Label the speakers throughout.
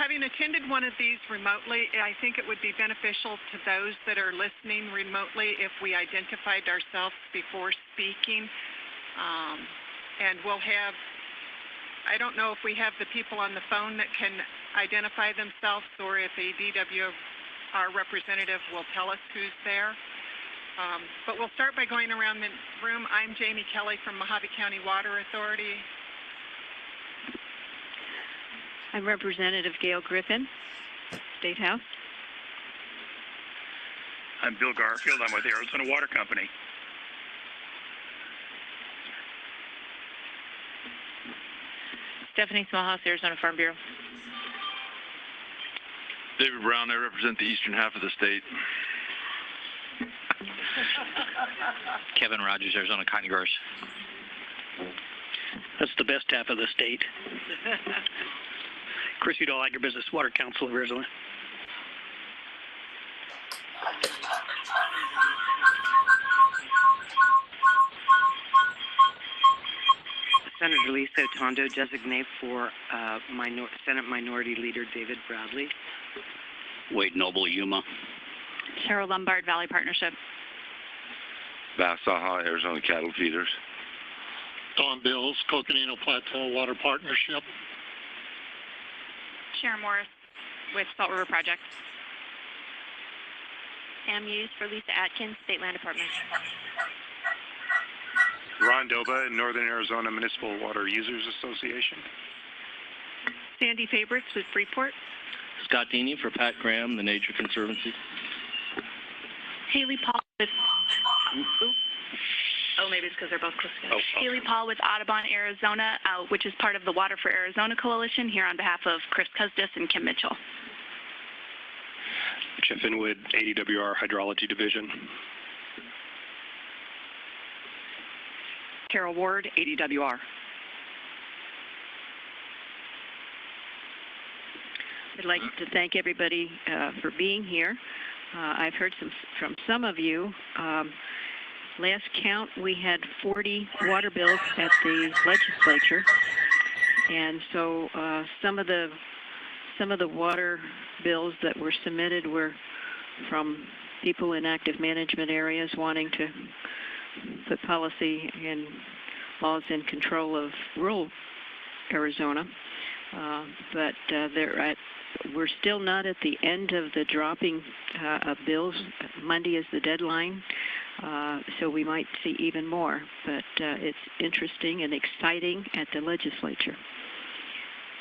Speaker 1: having attended one of these remotely, I think it would be beneficial to those that are listening remotely if we identified ourselves before speaking. And we'll have, I don't know if we have the people on the phone that can identify themselves or if a DWR representative will tell us who's there. But we'll start by going around the room. I'm Jamie Kelly from Mojave County Water Authority.
Speaker 2: I'm Representative Gail Griffin, State House.
Speaker 3: I'm Bill Garfield. I'm with the Arizona Water Company.
Speaker 4: Stephanie Smallhouse, Arizona Farm Bureau.
Speaker 5: David Brown, I represent the eastern half of the state.
Speaker 6: Kevin Rogers, Arizona Cotton Growers.
Speaker 7: That's the best half of the state. Chris Udall, Agribusiness Water Council of Arizona.
Speaker 8: Senator Lisa Tondo, designate for Senate Minority Leader David Bradley.
Speaker 6: Wade Noble, Yuma.
Speaker 4: Cheryl Lombard, Valley Partnership.
Speaker 5: Bass Saha, Arizona Cattle Feeders.
Speaker 9: Don Bills, Coconino Plateau Water Partnership.
Speaker 4: Sharon Morris with Salt River Project.
Speaker 10: Pam Hughes for Lisa Atkins, State Land Department.
Speaker 3: Ron Doba, Northern Arizona Municipal Water Users Association.
Speaker 2: Sandy Fabrics with Freeport.
Speaker 6: Scott Deeney for Pat Graham, the Nature Conservancy.
Speaker 10: Haley Paul with... Oh, maybe it's because they're both close together. Haley Paul with Audubon, Arizona, which is part of the Water for Arizona Coalition, here on behalf of Chris Custis and Kim Mitchell.
Speaker 11: Jeff Inwood, ADWR Hydrology Division.
Speaker 12: Carol Ward, ADWR.
Speaker 2: I'd like to thank everybody for being here. I've heard from some of you. Last count, we had 40 water bills at the legislature, and so some of the water bills that were submitted were from people in active management areas wanting to put policy and laws in control of rural Arizona, but we're still not at the end of the dropping of bills. Monday is the deadline, so we might see even more, but it's interesting and exciting at the legislature.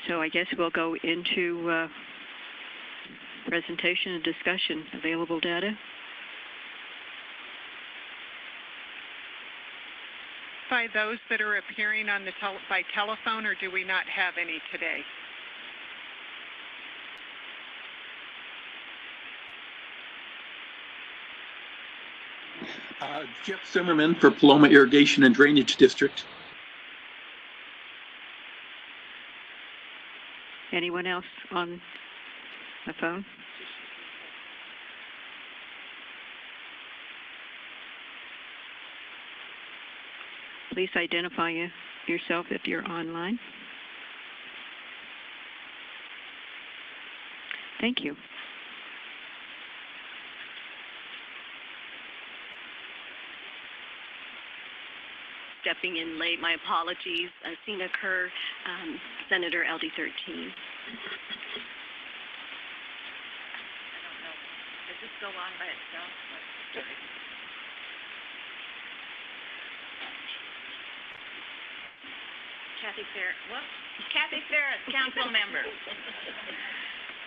Speaker 2: So I guess we'll go into presentation and discussion. Available data.
Speaker 1: By those that are appearing on the by telephone, or do we not have any today?
Speaker 13: Jeff Zimmerman for Paloma Irrigation and Drainage District.
Speaker 2: Anyone else on the phone? Please identify yourself if you're online. Thank you.
Speaker 10: Stepping in late, my apologies. Sina Kerr, Senator LD13. I don't know. Does this go on by itself? Kathy Ferris, council member.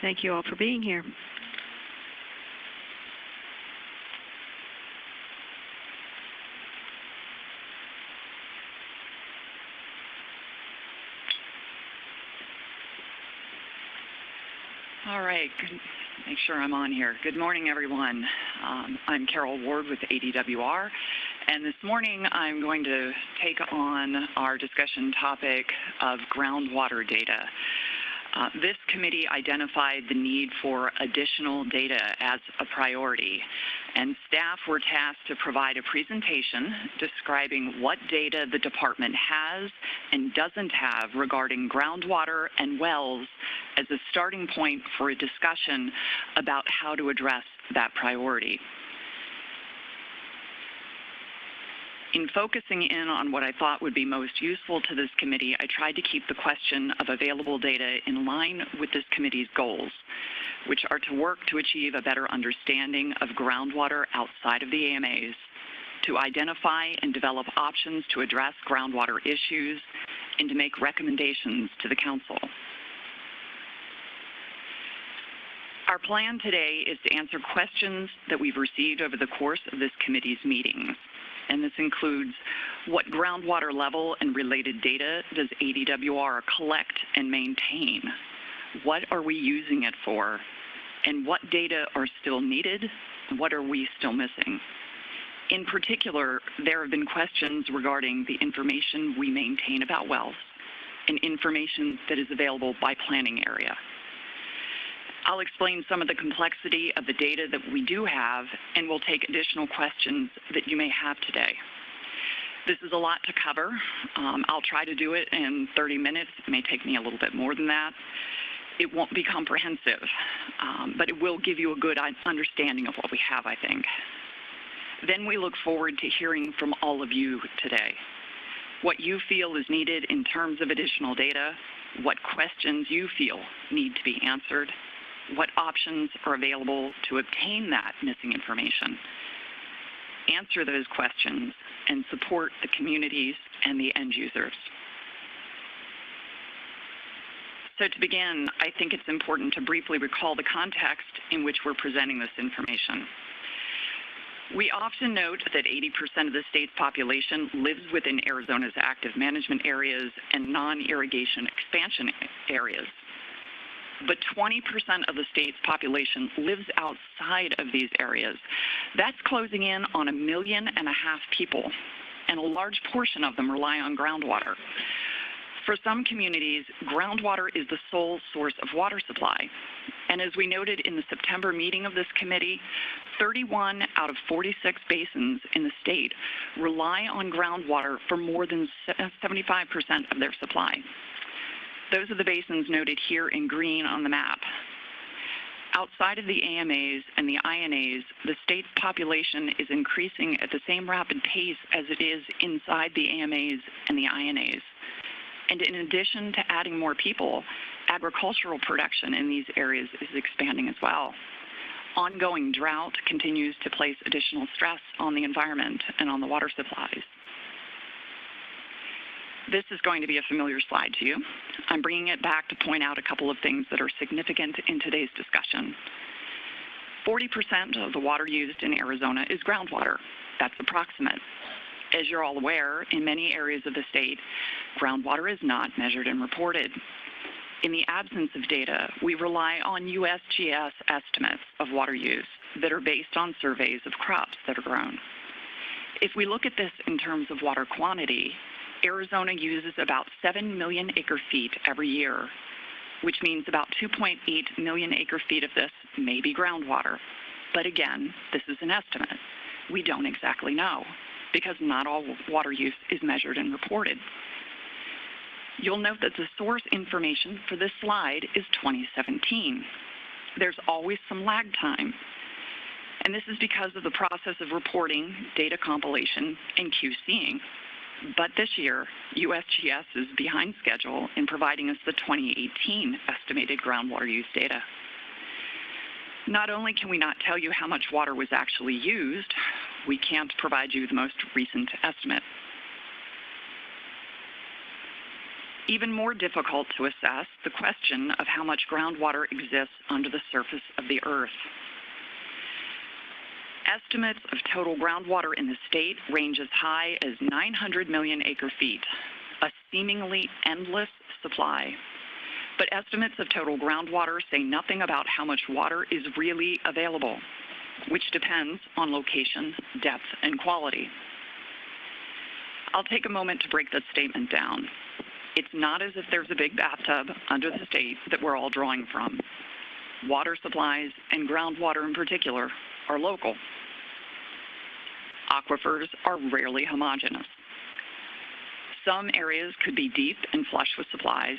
Speaker 2: Thank you all for being here.
Speaker 12: All right, make sure I'm on here. Good morning, everyone. I'm Carol Ward with ADWR, and this morning I'm going to take on our discussion topic of groundwater data. This committee identified the need for additional data as a priority, and staff were tasked to provide a presentation describing what data the department has and doesn't have regarding groundwater and wells as a starting point for a discussion about how to address that priority. In focusing in on what I thought would be most useful to this committee, I tried to keep the question of available data in line with this committee's goals, which are to work to achieve a better understanding of groundwater outside of the AMAs, to identify and develop options to address groundwater issues, and to make recommendations to the Council. Our plan today is to answer questions that we've received over the course of this committee's meetings. And this includes what groundwater level and related data does ADWR collect and maintain? What are we using it for? And what data are still needed? What are we still missing? In particular, there have been questions regarding the information we maintain about wells and information that is available by planning area. I'll explain some of the complexity of the data that we do have, and we'll take additional questions that you may have today. This is a lot to cover. I'll try to do it in 30 minutes. It may take me a little bit more than that. It won't be comprehensive, but it will give you a good understanding of what we have, I think. Then we look forward to hearing from all of you today. What you feel is needed in terms of additional data, what questions you feel need to be answered, what options are available to obtain that missing information, answer those questions, and support the communities and the end users. So to begin, I think it's important to briefly recall the context in which we're presenting this information. We often note that 80% of the state's population lives within Arizona's active management areas and non-irrigation expansion areas. But 20% of the state's population lives outside of these areas. That's closing in on 1.5 million people, and a large portion of them rely on groundwater. For some communities, groundwater is the sole source of water supply. And as we noted in the September meeting of this committee, 31 out of 46 basins in the state rely on groundwater for more than 75% of their supply. Those are the basins noted here in green on the map. Outside of the AMAs and the INAs, the state's population is increasing at the same rapid pace as it is inside the AMAs and the INAs. And in addition to adding more people, agricultural production in these areas is expanding as well. Ongoing drought continues to place additional stress on the environment and on the water supplies. This is going to be a familiar slide to you. I'm bringing it back to point out a couple of things that are significant in today's discussion. 40% of the water used in Arizona is groundwater. That's approximate. As you're all aware, in many areas of the state, groundwater is not measured and reported. In the absence of data, we rely on USGS estimates of water use that are based on surveys of crops that are grown. If we look at this in terms of water quantity, Arizona uses about 7 million acre-feet every year, which means about 2.8 million acre-feet of this may be groundwater. But again, this is an estimate. We don't exactly know, because not all water use is measured and reported. You'll note that the source information for this slide is 2017. There's always some lag time. And this is because of the process of reporting, data compilation, and QCing. But this year, USGS is behind schedule in providing us the 2018 estimated groundwater use data. Not only can we not tell you how much water was actually used, we can't provide you the most recent estimate. Even more difficult to assess the question of how much groundwater exists under the surface of the earth. Estimates of total groundwater in the state range as high as 900 million acre-feet, a seemingly endless supply. But estimates of total groundwater say nothing about how much water is really available, which depends on location, depth, and quality. I'll take a moment to break that statement down. It's not as if there's a big bathtub under the state that we're all drawing from. Water supplies, and groundwater in particular, are local. Aquifers are rarely homogeneous. Some areas could be deep and flush with supplies,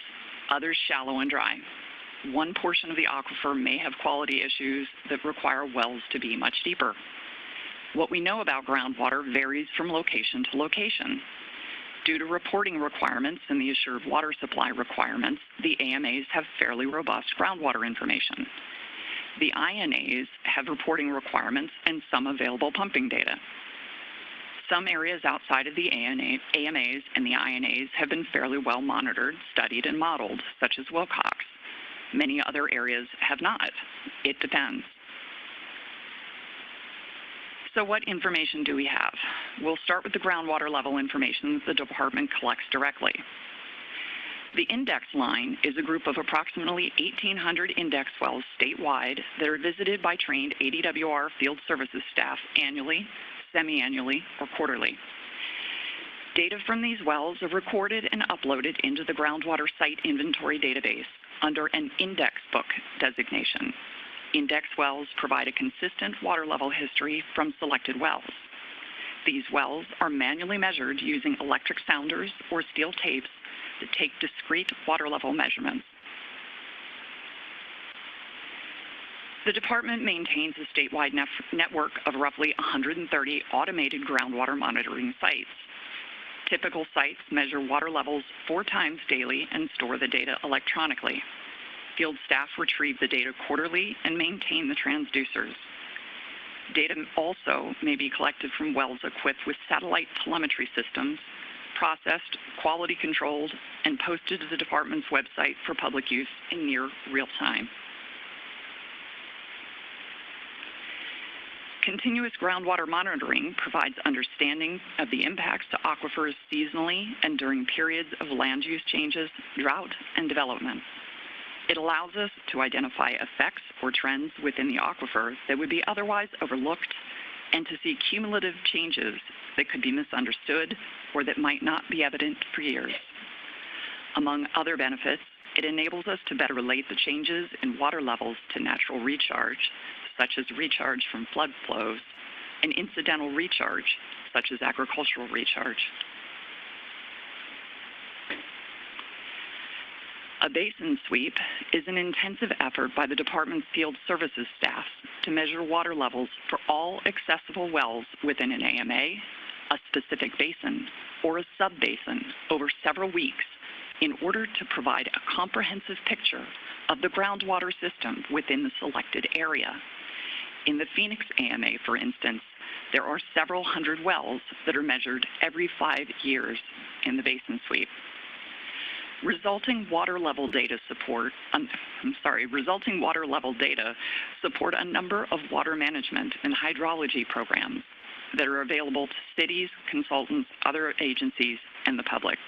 Speaker 12: others shallow and dry. One portion of the aquifer may have quality issues that require wells to be much deeper. What we know about groundwater varies from location to location. Due to reporting requirements and the assured water supply requirements, the AMAs have fairly robust groundwater information. The INAs have reporting requirements and some available pumping data. Some areas outside of the AMAs and the INAs have been fairly well monitored, studied, and modeled, such as Wilcox. Many other areas have not. It depends. So what information do we have? We'll start with the groundwater level information that the department collects directly. The index line is a group of approximately 1,800 index wells statewide that are visited by trained ADWR field services staff annually, semi-annually, or quarterly. Data from these wells are recorded and uploaded into the groundwater site inventory database under an index book designation. Index wells provide a consistent water level history from selected wells. These wells are manually measured using electric sounders or steel tapes that take discrete water level measurements. The department maintains a statewide network of roughly 130 automated groundwater monitoring sites. Typical sites measure water levels 4 times daily and store the data electronically. Field staff retrieve the data quarterly and maintain the transducers. Data also may be collected from wells equipped with satellite telemetry systems, processed, quality controlled, and posted to the department's website for public use in near real time. Continuous groundwater monitoring provides understanding of the impacts to aquifers seasonally and during periods of land use changes, drought, and development. It allows us to identify effects or trends within the aquifer that would be otherwise overlooked and to see cumulative changes that could be misunderstood or that might not be evident for years. Among other benefits, it enables us to better relate the changes in water levels to natural recharge, such as recharge from flood flows, and incidental recharge, such as agricultural recharge. A basin sweep is an intensive effort by the department's field services staff to measure water levels for all accessible wells within an AMA, a specific basin, or a sub-basin over several weeks in order to provide a comprehensive picture of the groundwater system within the selected area. In the Phoenix AMA, for instance, there are several hundred wells that are measured every 5 years in the basin sweep. Resulting water level data support a number of water management and hydrology programs that are available to cities, consultants, other agencies, and the public.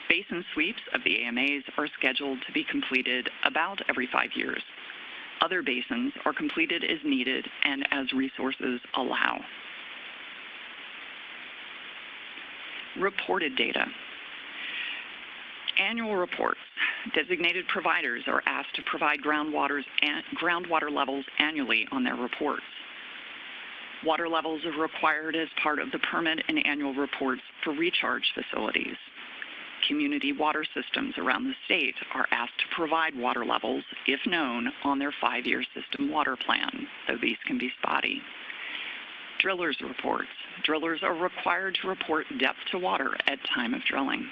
Speaker 12: Basin sweeps of the AMAs are scheduled to be completed about every 5 years. Other basins are completed as needed and as resources allow. Reported data. Annual reports. Designated providers are asked to provide groundwater levels annually on their reports. Water levels are required as part of the permit and annual reports for recharge facilities. Community water systems around the state are asked to provide water levels, if known, on their 5-year system water plan, though these can be spotty. Drillers' reports. Drillers are required to report depth to water at time of drilling.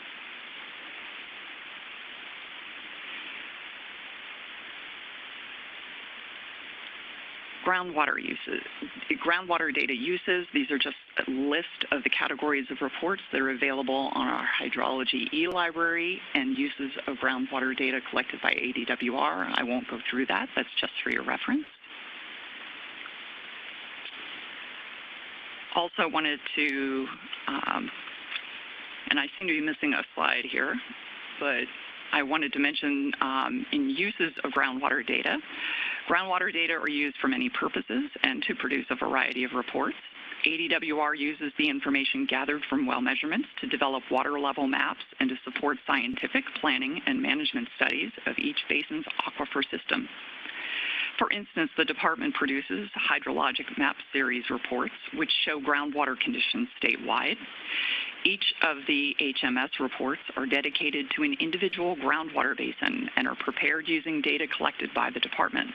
Speaker 12: Groundwater uses. Groundwater data uses, these are just a list of the categories of reports that are available on our hydrology e-library and uses of groundwater data collected by ADWR. I won't go through that, that's just for your reference. Also wanted to, and I seem to be missing a slide here, but I wanted to mention in uses of groundwater data are used for many purposes and to produce a variety of reports. ADWR uses the information gathered from well measurements to develop water level maps and to support scientific planning and management studies of each basin's aquifer system. For instance, the department produces hydrologic map series reports which show groundwater conditions statewide. Each of the HMS reports are dedicated to an individual groundwater basin and are prepared using data collected by the department.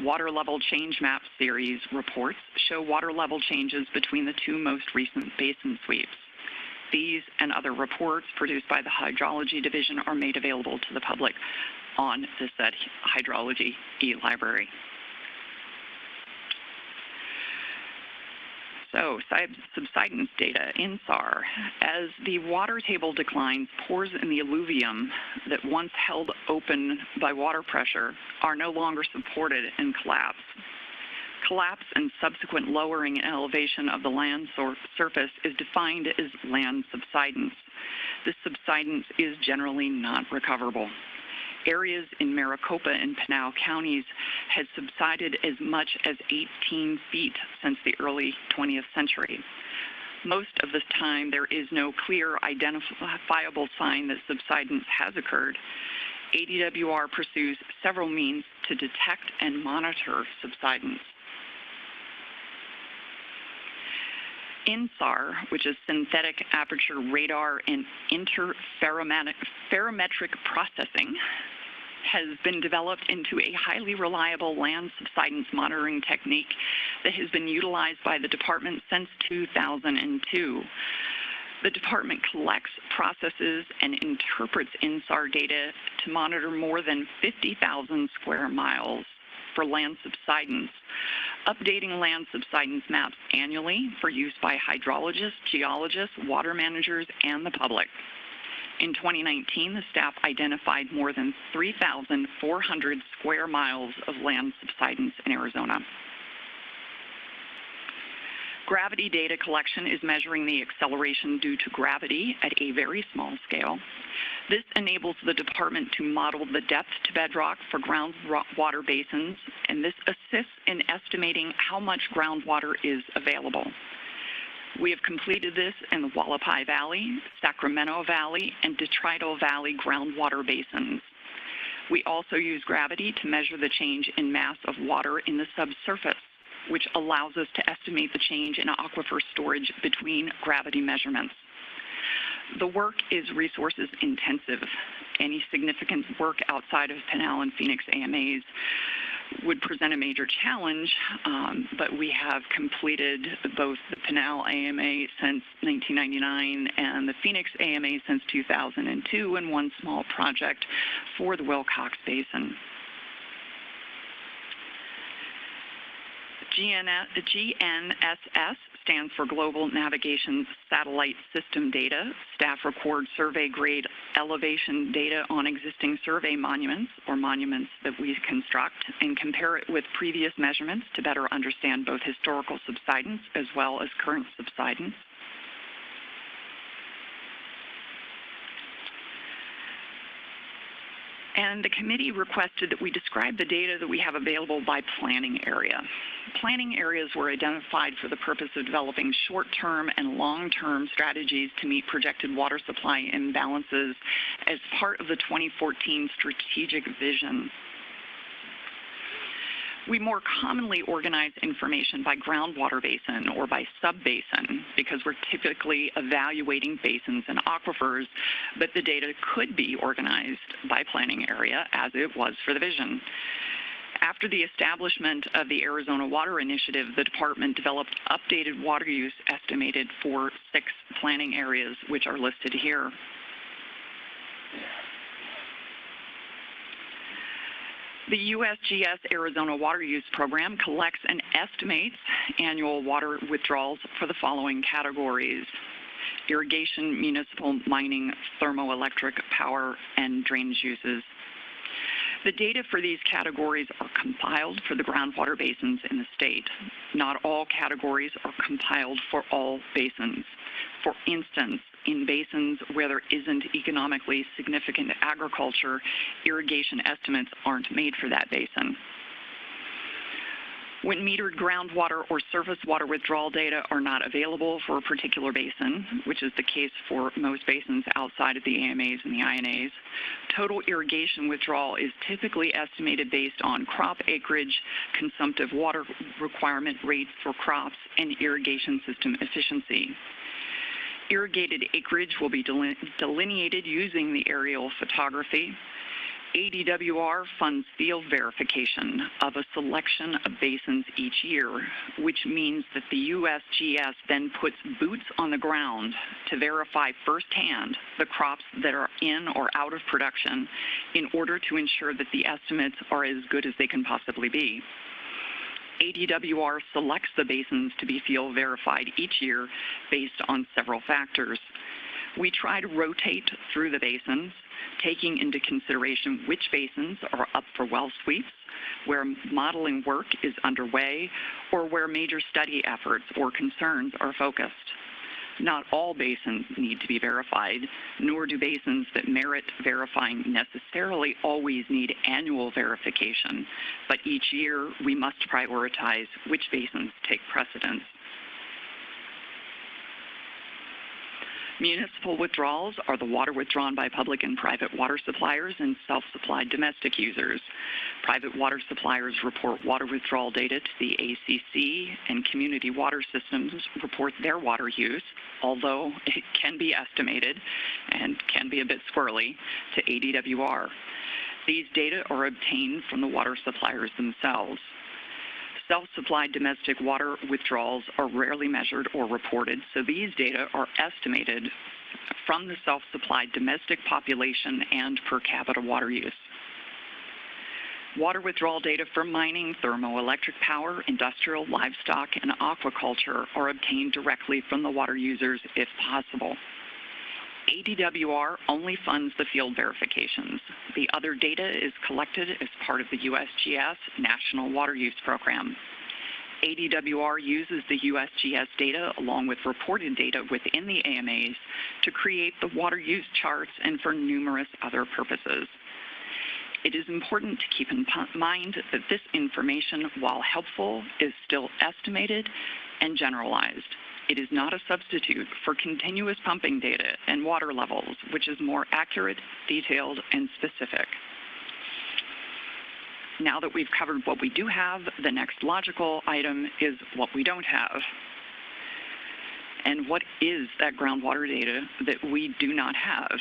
Speaker 12: Water level change map series reports show water level changes between the two most recent basin sweeps. These and other reports produced by the Hydrology Division are made available to the public on the said Hydrology e-library. So, subsidence data, INSAR. As the water table declines, pores in the alluvium that once held open by water pressure are no longer supported and collapse. Collapse and subsequent lowering in elevation of the land surface is defined as land subsidence. This subsidence is generally not recoverable. Areas in Maricopa and Pinal counties had subsided as much as 18 feet since the early 20th century. Most of this time, there is no clear identifiable sign that subsidence has occurred. ADWR pursues several means to detect and monitor subsidence. INSAR, which is synthetic aperture radar and interferometric processing, has been developed into a highly reliable land subsidence monitoring technique that has been utilized by the department since 2002. The department collects, processes, and interprets INSAR data to monitor more than 50,000 square miles for land subsidence, updating land subsidence maps annually for use by hydrologists, geologists, water managers, and the public. In 2019, the staff identified more than 3,400 square miles of land subsidence in Arizona. Gravity data collection is measuring the acceleration due to gravity at a very small scale. This enables the department to model the depth to bedrock for groundwater basins, and this assists in estimating how much groundwater is available. We have completed this in the Wallapai Valley, Sacramento Valley, and Detrital Valley groundwater basins. We also use gravity to measure the change in mass of water in the subsurface, which allows us to estimate the change in aquifer storage between gravity measurements. The work is resources intensive. Any significant work outside of Pinal and Phoenix AMAs would present a major challenge, but we have completed both the Pinal AMA since 1999 and the Phoenix AMA since 2002, and one small project for the Wilcox Basin. GNSS stands for Global Navigation Satellite System Data. Staff record survey-grade elevation data on existing survey monuments, or monuments that we construct, and compare it with previous measurements to better understand both historical subsidence as well as current subsidence. And the committee requested that we describe the data that we have available by planning area. Planning areas were identified for the purpose of developing short-term and long-term strategies to meet projected water supply imbalances as part of the 2014 strategic vision. We more commonly organize information by groundwater basin or by sub-basin because we're typically evaluating basins and aquifers, but the data could be organized by planning area as it was for the vision. After the establishment of the Arizona Water Initiative, the department developed updated water use estimated for 6 planning areas, which are listed here. The USGS Arizona Water Use Program collects and estimates annual water withdrawals for the following categories: irrigation, municipal, mining, thermoelectric power, and drainage uses. The data for these categories are compiled for the groundwater basins in the state. Not all categories are compiled for all basins. For instance, in basins where there isn't economically significant agriculture, irrigation estimates aren't made for that basin. When metered groundwater or surface water withdrawal data are not available for a particular basin, which is the case for most basins outside of the AMAs and the INAs, total irrigation withdrawal is typically estimated based on crop acreage, consumptive water requirement rates for crops, and irrigation system efficiency. Irrigated acreage will be delineated using the aerial photography. ADWR funds field verification of a selection of basins each year, which means that the USGS then puts boots on the ground to verify firsthand the crops that are in or out of production in order to ensure that the estimates are as good as they can possibly be. ADWR selects the basins to be field verified each year based on several factors. We try to rotate through the basins, taking into consideration which basins are up for well sweeps, where modeling work is underway, or where major study efforts or concerns are focused. Not all basins need to be verified, nor do basins that merit verifying necessarily always need annual verification, but each year we must prioritize which basins take precedence. Municipal withdrawals are the water withdrawn by public and private water suppliers and self-supplied domestic users. Private water suppliers report water withdrawal data to the ACC, and community water systems report their water use, although it can be estimated and can be a bit squirrely, to ADWR. These data are obtained from the water suppliers themselves. Self-supplied domestic water withdrawals are rarely measured or reported, so these data are estimated from the self-supplied domestic population and per capita water use. Water withdrawal data for mining, thermoelectric power, industrial, livestock, and aquaculture are obtained directly from the water users if possible. ADWR only funds the field verifications. The other data is collected as part of the USGS National Water Use Program. ADWR uses the USGS data along with reported data within the AMAs to create the water use charts and for numerous other purposes. It is important to keep in mind that this information, while helpful, is still estimated and generalized. It is not a substitute for continuous pumping data and water levels, which is more accurate, detailed, and specific. Now that we've covered what we do have, the next logical item is what we don't have. And what is that groundwater data that we do not have?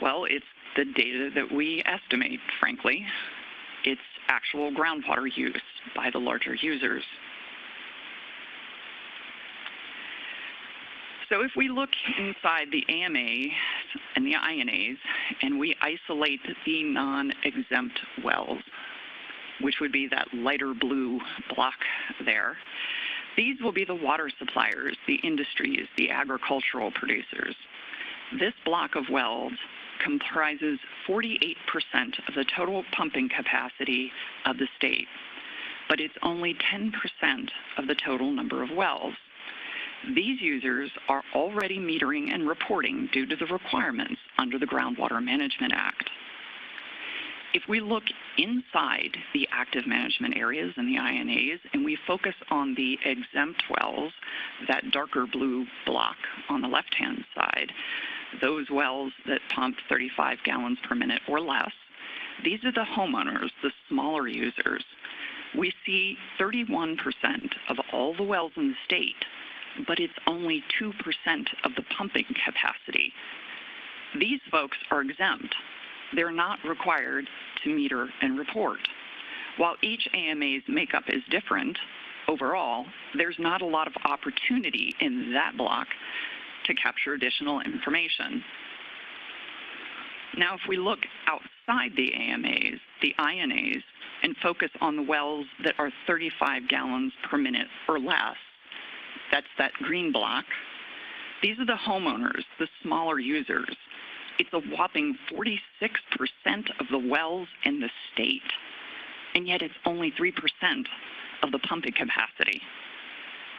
Speaker 12: Well, it's the data that we estimate, frankly. It's actual groundwater use by the larger users. So if we look inside the AMA and the INAs and we isolate the non-exempt wells, which would be that lighter blue block there, these will be the water suppliers, the industries, the agricultural producers. This block of wells comprises 48% of the total pumping capacity of the state, but it's only 10% of the total number of wells. These users are already metering and reporting due to the requirements under the Groundwater Management Act. If we look inside the active management areas and the INAs and we focus on the exempt wells, that darker blue block on the left-hand side, those wells that pump 35 gallons per minute or less, these are the homeowners, the smaller users. We see 31% of all the wells in the state, but it's only 2% of the pumping capacity. These folks are exempt. They're not required to meter and report. While each AMA's makeup is different, overall, there's not a lot of opportunity in that block to capture additional information. Now, if we look outside the AMAs, the INAs, and focus on the wells that are 35 gallons per minute or less, that's that green block. These are the homeowners, the smaller users. It's a whopping 46% of the wells in the state, and yet it's only 3% of the pumping capacity.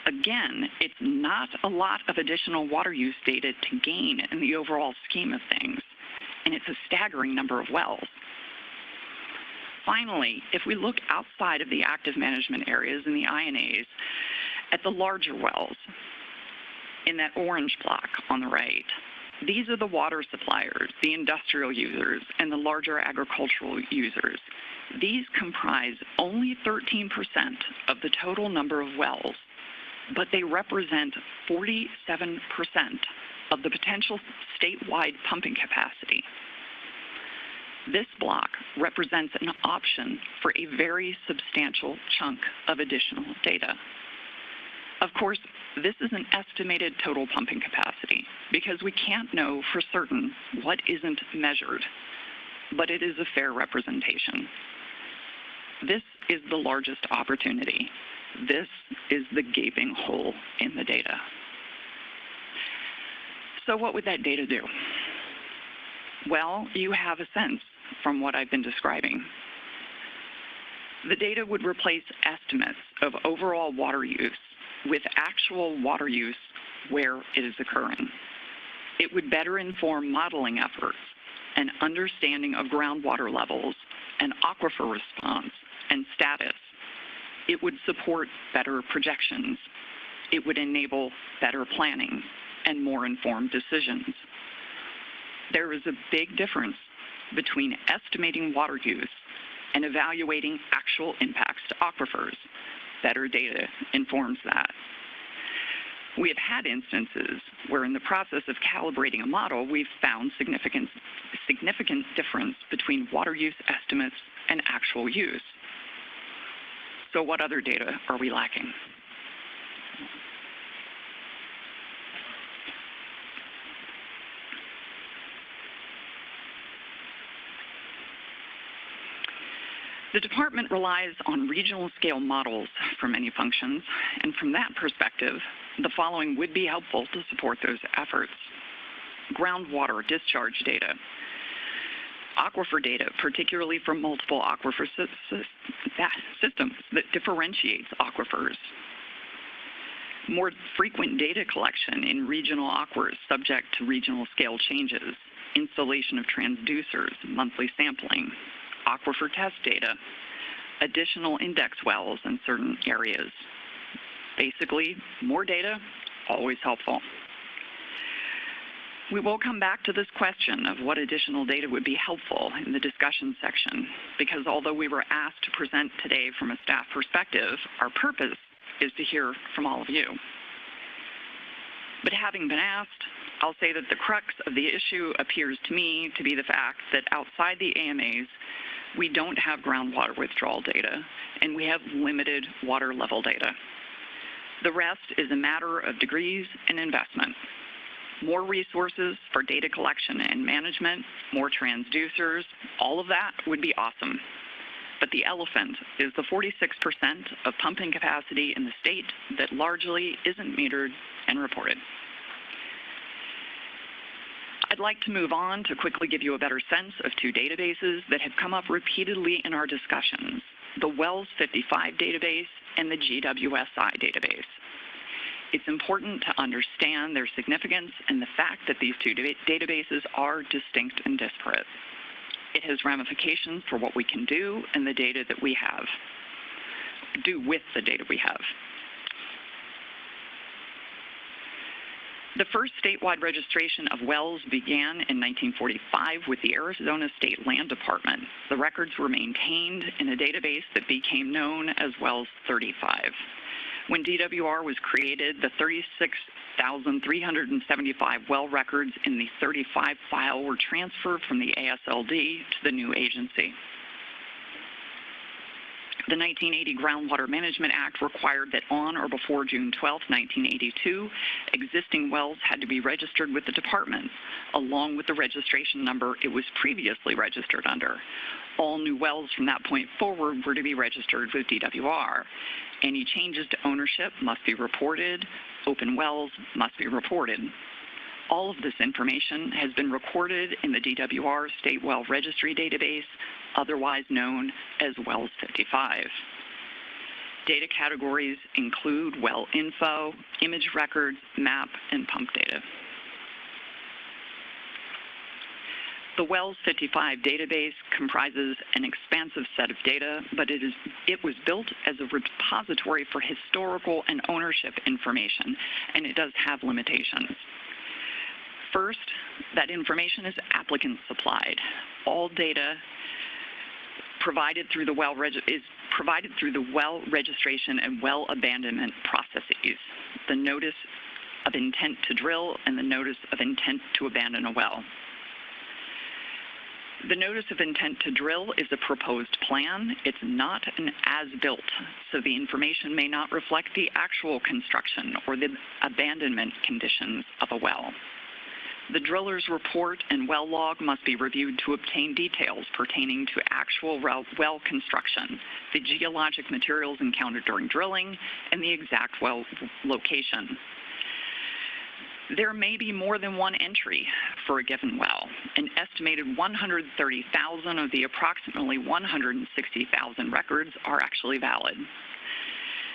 Speaker 12: Again, it's not a lot of additional water use data to gain in the overall scheme of things, and it's a staggering number of wells. Finally, if we look outside of the active management areas in the INAs at the larger wells in that orange block on the right, these are the water suppliers, the industrial users, and the larger agricultural users. These comprise only 13% of the total number of wells, but they represent 47% of the potential statewide pumping capacity. This block represents an option for a very substantial chunk of additional data. Of course, this is an estimated total pumping capacity because we can't know for certain what isn't measured, but it is a fair representation. This is the largest opportunity. This is the gaping hole in the data. So what would that data do? Well, you have a sense from what I've been describing. The data would replace estimates of overall water use with actual water use where it is occurring. It would better inform modeling efforts and understanding of groundwater levels and aquifer response and status. It would support better projections. It would enable better planning and more informed decisions. There is a big difference between estimating water use and evaluating actual impacts to aquifers. Better data informs that. We have had instances where in the process of calibrating a model, we've found significant difference between water use estimates and actual use. So what other data are we lacking? The department relies on regional scale models for many functions, and from that perspective, the following would be helpful to support those efforts. Groundwater discharge data, aquifer data, particularly from multiple aquifer systems that differentiates aquifers. More frequent data collection in regional aquifers subject to regional scale changes, installation of transducers, monthly sampling, aquifer test data, additional index wells in certain areas. Basically, more data, always helpful. We will come back to this question of what additional data would be helpful in the discussion section, because although we were asked to present today from a staff perspective, our purpose is to hear from all of you. But having been asked, I'll say that the crux of the issue appears to me to be the fact that outside the AMAs, we don't have groundwater withdrawal data, and we have limited water level data. The rest is a matter of degrees and investment. More resources for data collection and management, more transducers, all of that would be awesome. But the elephant is the 46% of pumping capacity in the state that largely isn't metered and reported. I'd like to move on to quickly give you a better sense of two databases that have come up repeatedly in our discussions, the Wells 55 database and the GWSI database. It's important to understand their significance and the fact that these two databases are distinct and disparate. It has ramifications for what we can do and the data that we have, do with the data we have. The first statewide registration of wells began in 1945 with the Arizona State Land Department. The records were maintained in a database that became known as Wells 35. When DWR was created, the 36,375 well records in the 35 file were transferred from the ASLD to the new agency. The 1980 Groundwater Management Act required that on or before June 12, 1982, existing wells had to be registered with the department, along with the registration number it was previously registered under. All new wells from that point forward were to be registered with DWR. Any changes to ownership must be reported. Open wells must be reported. All of this information has been recorded in the DWR State Well Registry database, otherwise known as Wells 55. Data categories include well info, image records, map, and pump data. The WELS 55 database comprises an expansive set of data, but it was built as a repository for historical and ownership information, and it does have limitations. First, that information is applicant supplied. All data provided through the well is provided through the well registration and well abandonment processes, the notice of intent to drill and the notice of intent to abandon a well. The notice of intent to drill is a proposed plan. It's not an as-built, so the information may not reflect the actual construction or the abandonment conditions of a well. The driller's report and well log must be reviewed to obtain details pertaining to actual well construction, the geologic materials encountered during drilling, and the exact well location. There may be more than one entry for a given well. An estimated 130,000 of the approximately 160,000 records are actually valid.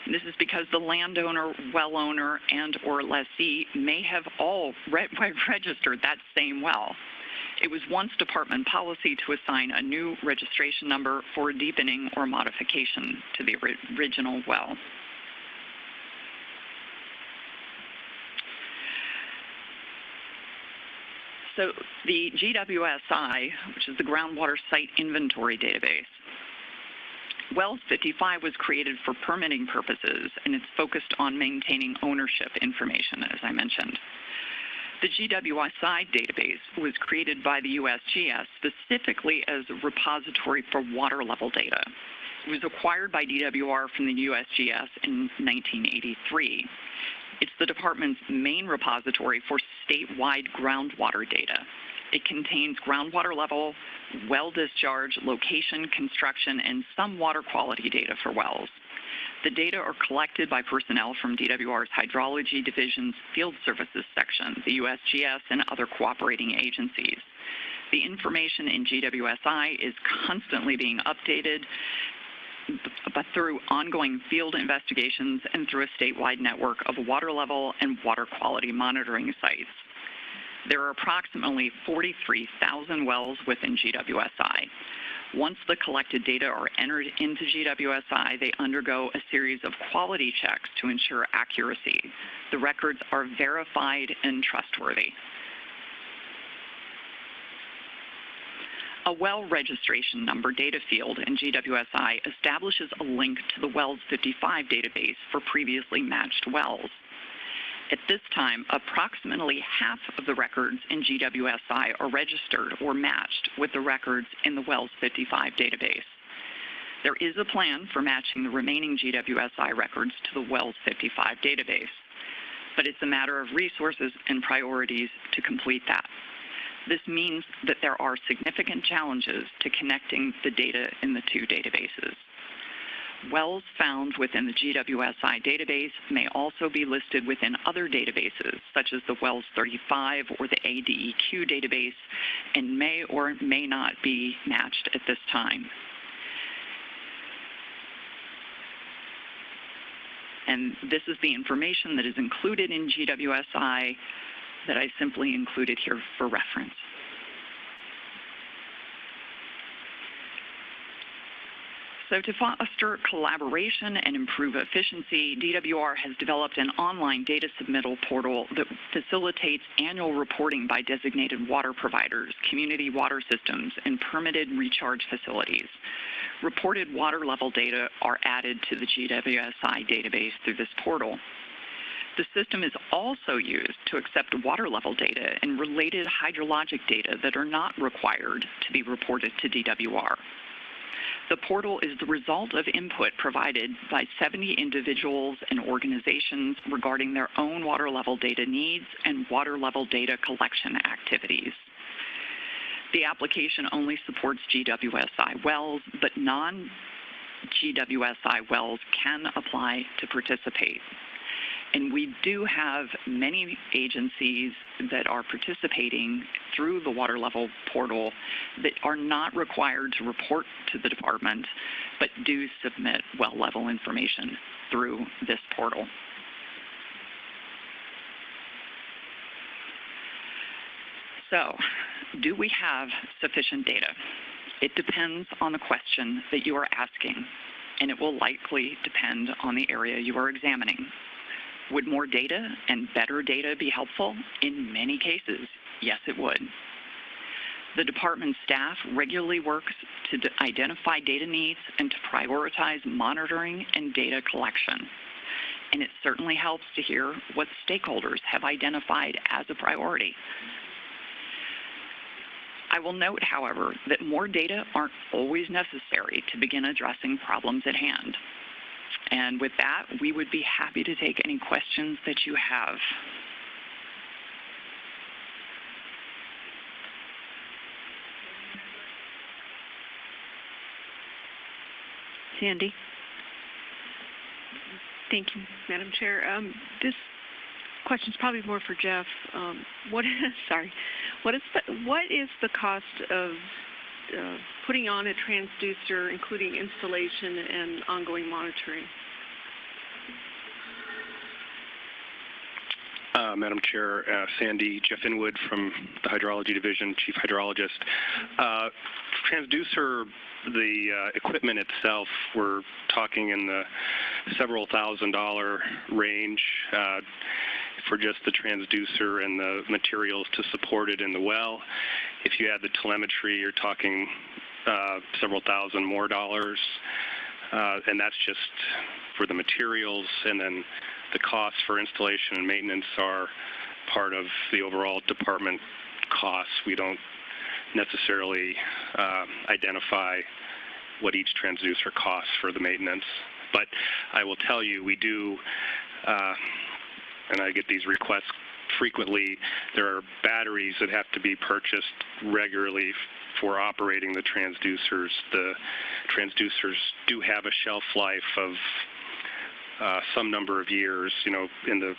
Speaker 12: This is because the landowner, well owner, and or lessee may have all registered that same well. It was once department policy to assign a new registration number for a deepening or modification to the original well. So the GWSI, which is the Groundwater Site Inventory Database, WELS 55 was created for permitting purposes, and it's focused on maintaining ownership information, as I mentioned. The GWSI database was created by the USGS specifically as a repository for water level data. It was acquired by DWR from the USGS in 1983. It's the department's main repository for statewide groundwater data. It contains groundwater level, well discharge, location, construction, and some water quality data for wells. The data are collected by personnel from DWR's Hydrology Division's Field Services section, the USGS, and other cooperating agencies. The information in GWSI is constantly being updated, but through ongoing field investigations and through a statewide network of water level and water quality monitoring sites. There are approximately 43,000 wells within GWSI. Once the collected data are entered into GWSI, they undergo a series of quality checks to ensure accuracy. The records are verified and trustworthy. A well registration number data field in GWSI establishes a link to the WELS 55 database for previously matched wells. At this time, approximately half of the records in GWSI are registered or matched with the records in the WELS 55 database. There is a plan for matching the remaining GWSI records to the WELS 55 database, but it's a matter of resources and priorities to complete that. This means that there are significant challenges to connecting the data in the two databases. Wells found within the GWSI database may also be listed within other databases, such as the WELS 35 or the ADEQ database, and may or may not be matched at this time. And this is the information that is included in GWSI that I simply included here for reference. So to foster collaboration and improve efficiency, DWR has developed an online data submittal portal that facilitates annual reporting by designated water providers, community water systems, and permitted recharge facilities. Reported water level data are added to the GWSI database through this portal. The system is also used to accept water level data and related hydrologic data that are not required to be reported to DWR. The portal is the result of input provided by 70 individuals and organizations regarding their own water level data needs and water level data collection activities. The application only supports GWSI wells, but non-GWSI wells can apply to participate. And we do have many agencies that are participating through the water level portal that are not required to report to the department, but do submit well level information through this portal. So, do we have sufficient data? It depends on the question that you are asking, and it will likely depend on the area you are examining. Would more data and better data be helpful? In many cases, yes, it would. The department staff regularly works to identify data needs and to prioritize monitoring and data collection. And it certainly helps to hear what stakeholders have identified as a priority. I will note, however, that more data aren't always necessary to begin addressing problems at hand. And with that, we would be happy to take any questions that you have.
Speaker 2: Sandy?
Speaker 14: Thank you, Madam Chair. This question is probably more for Jeff. What is the cost of putting on a transducer, including installation and ongoing monitoring?
Speaker 11: Madam Chair, Sandy, Jeff Inwood from the Hydrology Division, Chief Hydrologist. Transducer, the equipment itself, we're talking in the several $1,000 range for just the transducer and the materials to support it in the well. If you add the telemetry, you're talking several thousand more dollars, and that's just for the materials, and then the costs for installation and maintenance are part of the overall department costs. We don't necessarily identify what each transducer costs for the maintenance. But I will tell you, we do, and I get these requests frequently, there are batteries that have to be purchased regularly for operating the transducers. The transducers do have a shelf life of some number of years, you know, in the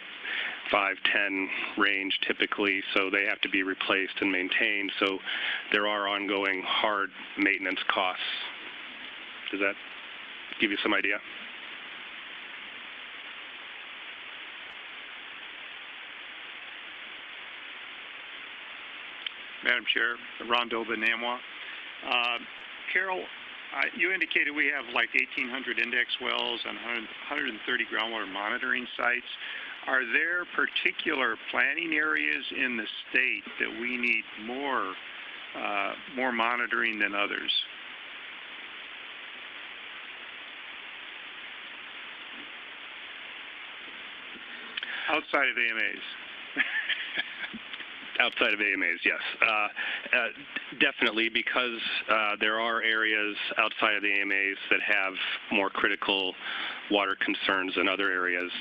Speaker 11: 5-10 range typically, so they have to be replaced and maintained. So there are ongoing hard maintenance costs. Does that give you some idea?
Speaker 3: Madam Chair, Ron Doba, NAMWA. Carol, you indicated we have like 1,800 index wells and 130 groundwater monitoring sites. Are there particular planning areas in the state that we need more monitoring than others? Outside of AMAs.
Speaker 11: Outside of AMAs, yes. Definitely, because there are areas outside of the AMAs that have more critical water concerns than other areas.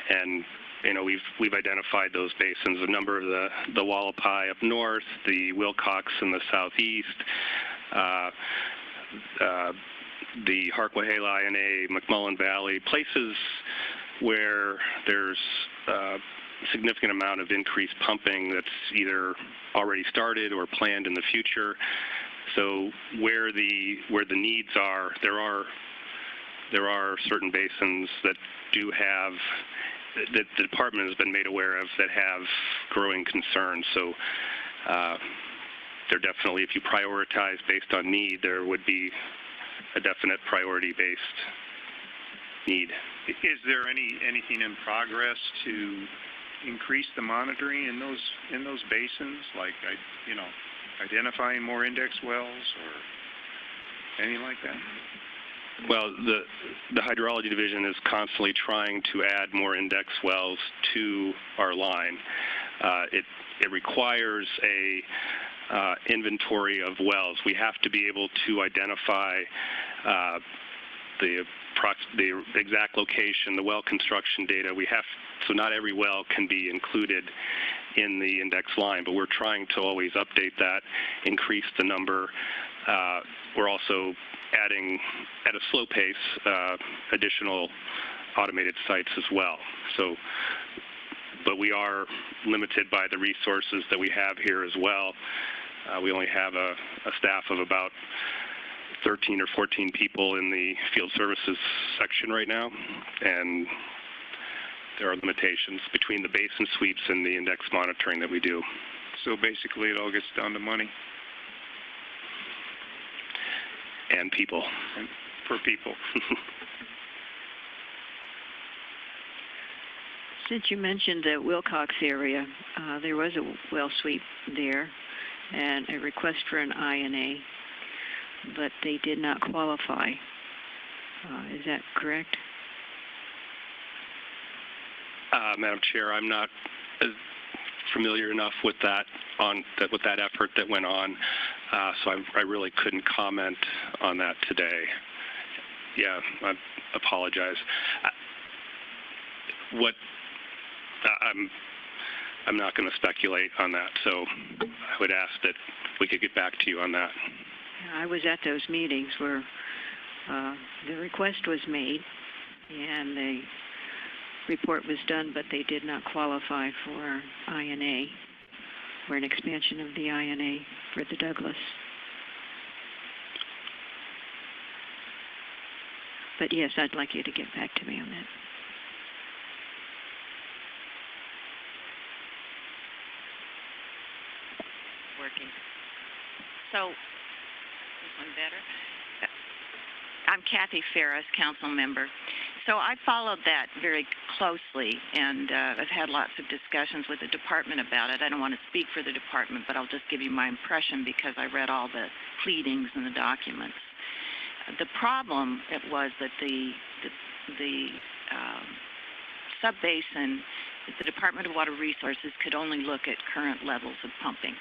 Speaker 11: And, you know, we've identified those basins, a number of the Wallapai up north, the Wilcox in the southeast, the Harquahala, INA, McMullen Valley, places where there's significant amount of increased pumping that's either already started or planned in the future. So where the needs are, there are certain basins that do have, that the department has been made aware of, that have growing concerns. So there definitely, if you prioritize based on need, there would be a definite priority-based need.
Speaker 3: Is there anything in progress to increase the monitoring in those basins, like identifying more index wells or anything like that?
Speaker 11: Well, the Hydrology Division is constantly trying to add more index wells to our line. It requires a inventory of wells. We have to be able to identify the exact location, the well construction data. So not every well can be included in the index line, but we're trying to always update that, increase the number. We're also adding, at a slow pace, additional automated sites as well. So, but we are limited by the resources that we have here as well. We only have a staff of about 13 or 14 people in the field services section right now, and there are limitations between the basin sweeps and the index monitoring that we do.
Speaker 3: So basically, it all gets down to money
Speaker 11: And people.
Speaker 3: and for people.
Speaker 2: Since you mentioned the Wilcox area, there was a well sweep there and a request for an INA, but they did not qualify. Is that correct?
Speaker 11: Madam Chair, I'm not familiar enough with that effort that went on, so I really couldn't comment on that today. Yeah, I apologize. I'm not going to speculate on that, so I would ask that we could get back to you on that.
Speaker 2: I was at those meetings where the request was made and the report was done, but they did not qualify for INA, for an expansion of the INA for the Douglas. But yes, I'd like you to get back to me on that.
Speaker 15: Working. So, this one better? I'm Kathy Ferris, council member. So I followed that very closely, and I've had lots of discussions with the department about it. I don't want to speak for the department, but I'll just give you my impression because I read all the pleadings and the documents. The problem was that the sub-basin, the Department of Water Resources could only look at current levels of pumping.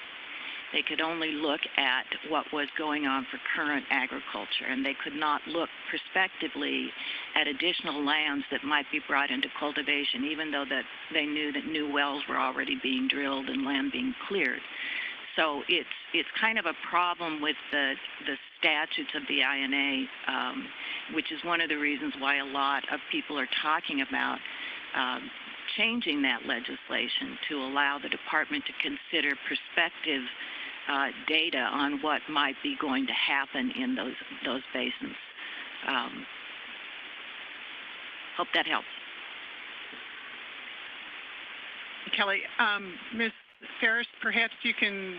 Speaker 15: They could only look at what was going on for current agriculture, and they could not look prospectively at additional lands that might be brought into cultivation, even though that they knew that new wells were already being drilled and land being cleared. So it's kind of a problem with the statutes of the INA, which is one of the reasons why a lot of people are talking about changing that legislation to allow the department to consider prospective data on what might be going to happen in those basins. Hope that helps.
Speaker 1: Kelly, Ms. Ferris, perhaps you can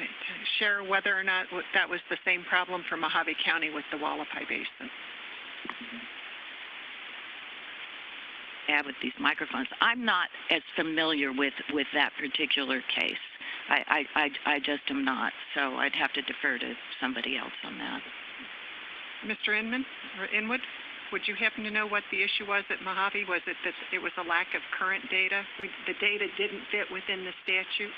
Speaker 1: share whether or not that was the same problem for Mojave County with the Wallapai Basin.
Speaker 15: With these microphones, I'm not as familiar with that particular case. I just am not, so I'd have to defer to somebody else on that.
Speaker 1: Mr. Inwood, would you happen to know what the issue was at Mojave? Was it that it was a lack of current data? The data didn't fit within the statute?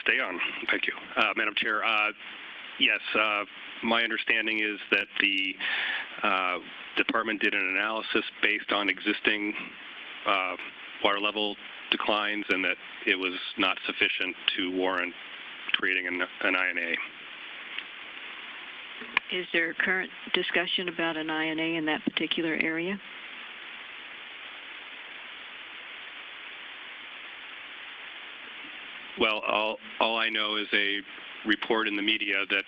Speaker 11: Stay on. Thank you. Madam Chair, yes, my understanding is that the department did an analysis based on existing water level declines and that it was not sufficient to warrant creating an INA.
Speaker 2: Is there current discussion about an INA in that particular area?
Speaker 11: Well, all I know is a report in the media that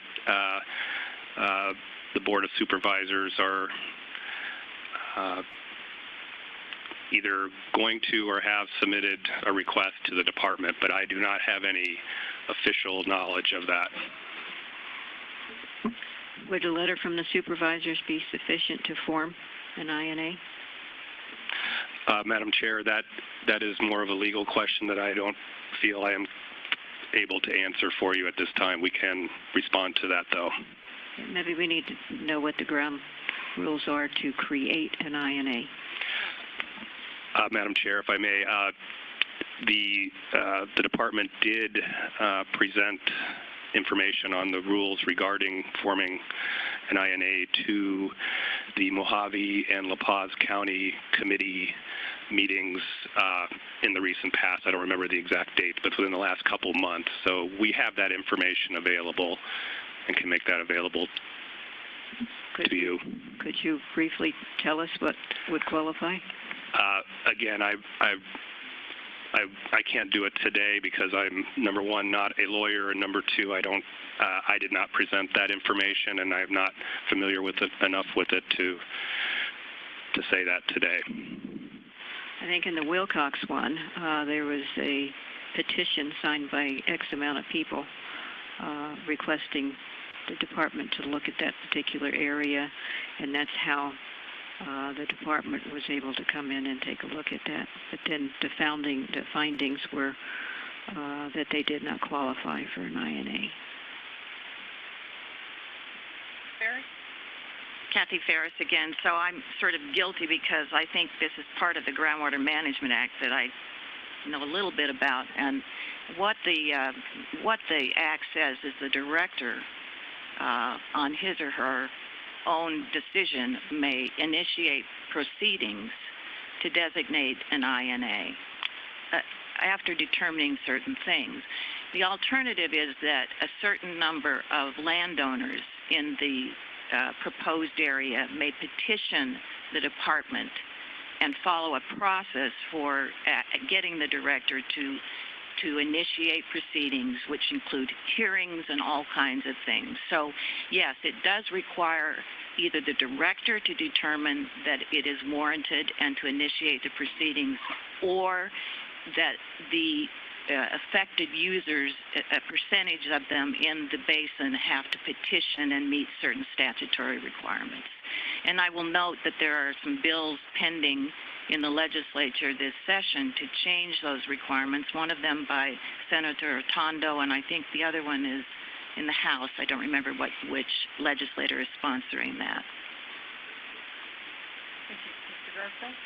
Speaker 11: the Board of Supervisors are either going to or have submitted a request to the department, but I do not have any official knowledge of that.
Speaker 2: Would a letter from the supervisors be sufficient to form an INA?
Speaker 11: Madam Chair, that is more of a legal question that I don't feel I am able to answer for you at this time. We can respond to that, though.
Speaker 2: Maybe we need to know what the ground rules are to create an INA.
Speaker 11: Madam Chair, if I may, the department did present information on the rules regarding forming an INA to the Mojave and La Paz County Committee meetings in the recent past. I don't remember the exact date, but within the last couple months. So we have that information available and can make that available to you.
Speaker 2: Could you briefly tell us what would qualify?
Speaker 11: Again, I can't do it today because I'm, number one, not a lawyer, and number two, I did not present that information, and I'm not familiar with it enough with it to say that today.
Speaker 2: I think in the Wilcox one, there was a petition signed by X amount of people requesting the department to look at that particular area, and that's how the department was able to come in and take a look at that. But then the findings were that they did not qualify for an INA.
Speaker 12: Kathy Ferris again. So I'm sort of guilty because I think this is part of the Groundwater Management Act that I know a little bit about. And what the Act says is the director, on his or her own decision, may initiate proceedings to designate an INA after determining certain things. The alternative is that a certain number of landowners in the proposed area may petition the department and follow a process for getting the director to initiate proceedings, which include hearings and all kinds of things. So, yes, it does require either the director to determine that it is warranted and to initiate the proceedings, or that the affected users, a percentage of them in the basin, have to petition and meet certain statutory requirements. And I will note that there are some bills pending in the legislature this session to change those requirements, one of them by Senator Tondo, and I think the other one is in the House. I don't remember which legislator is sponsoring that.
Speaker 1: Thank you. Mr. Garfield?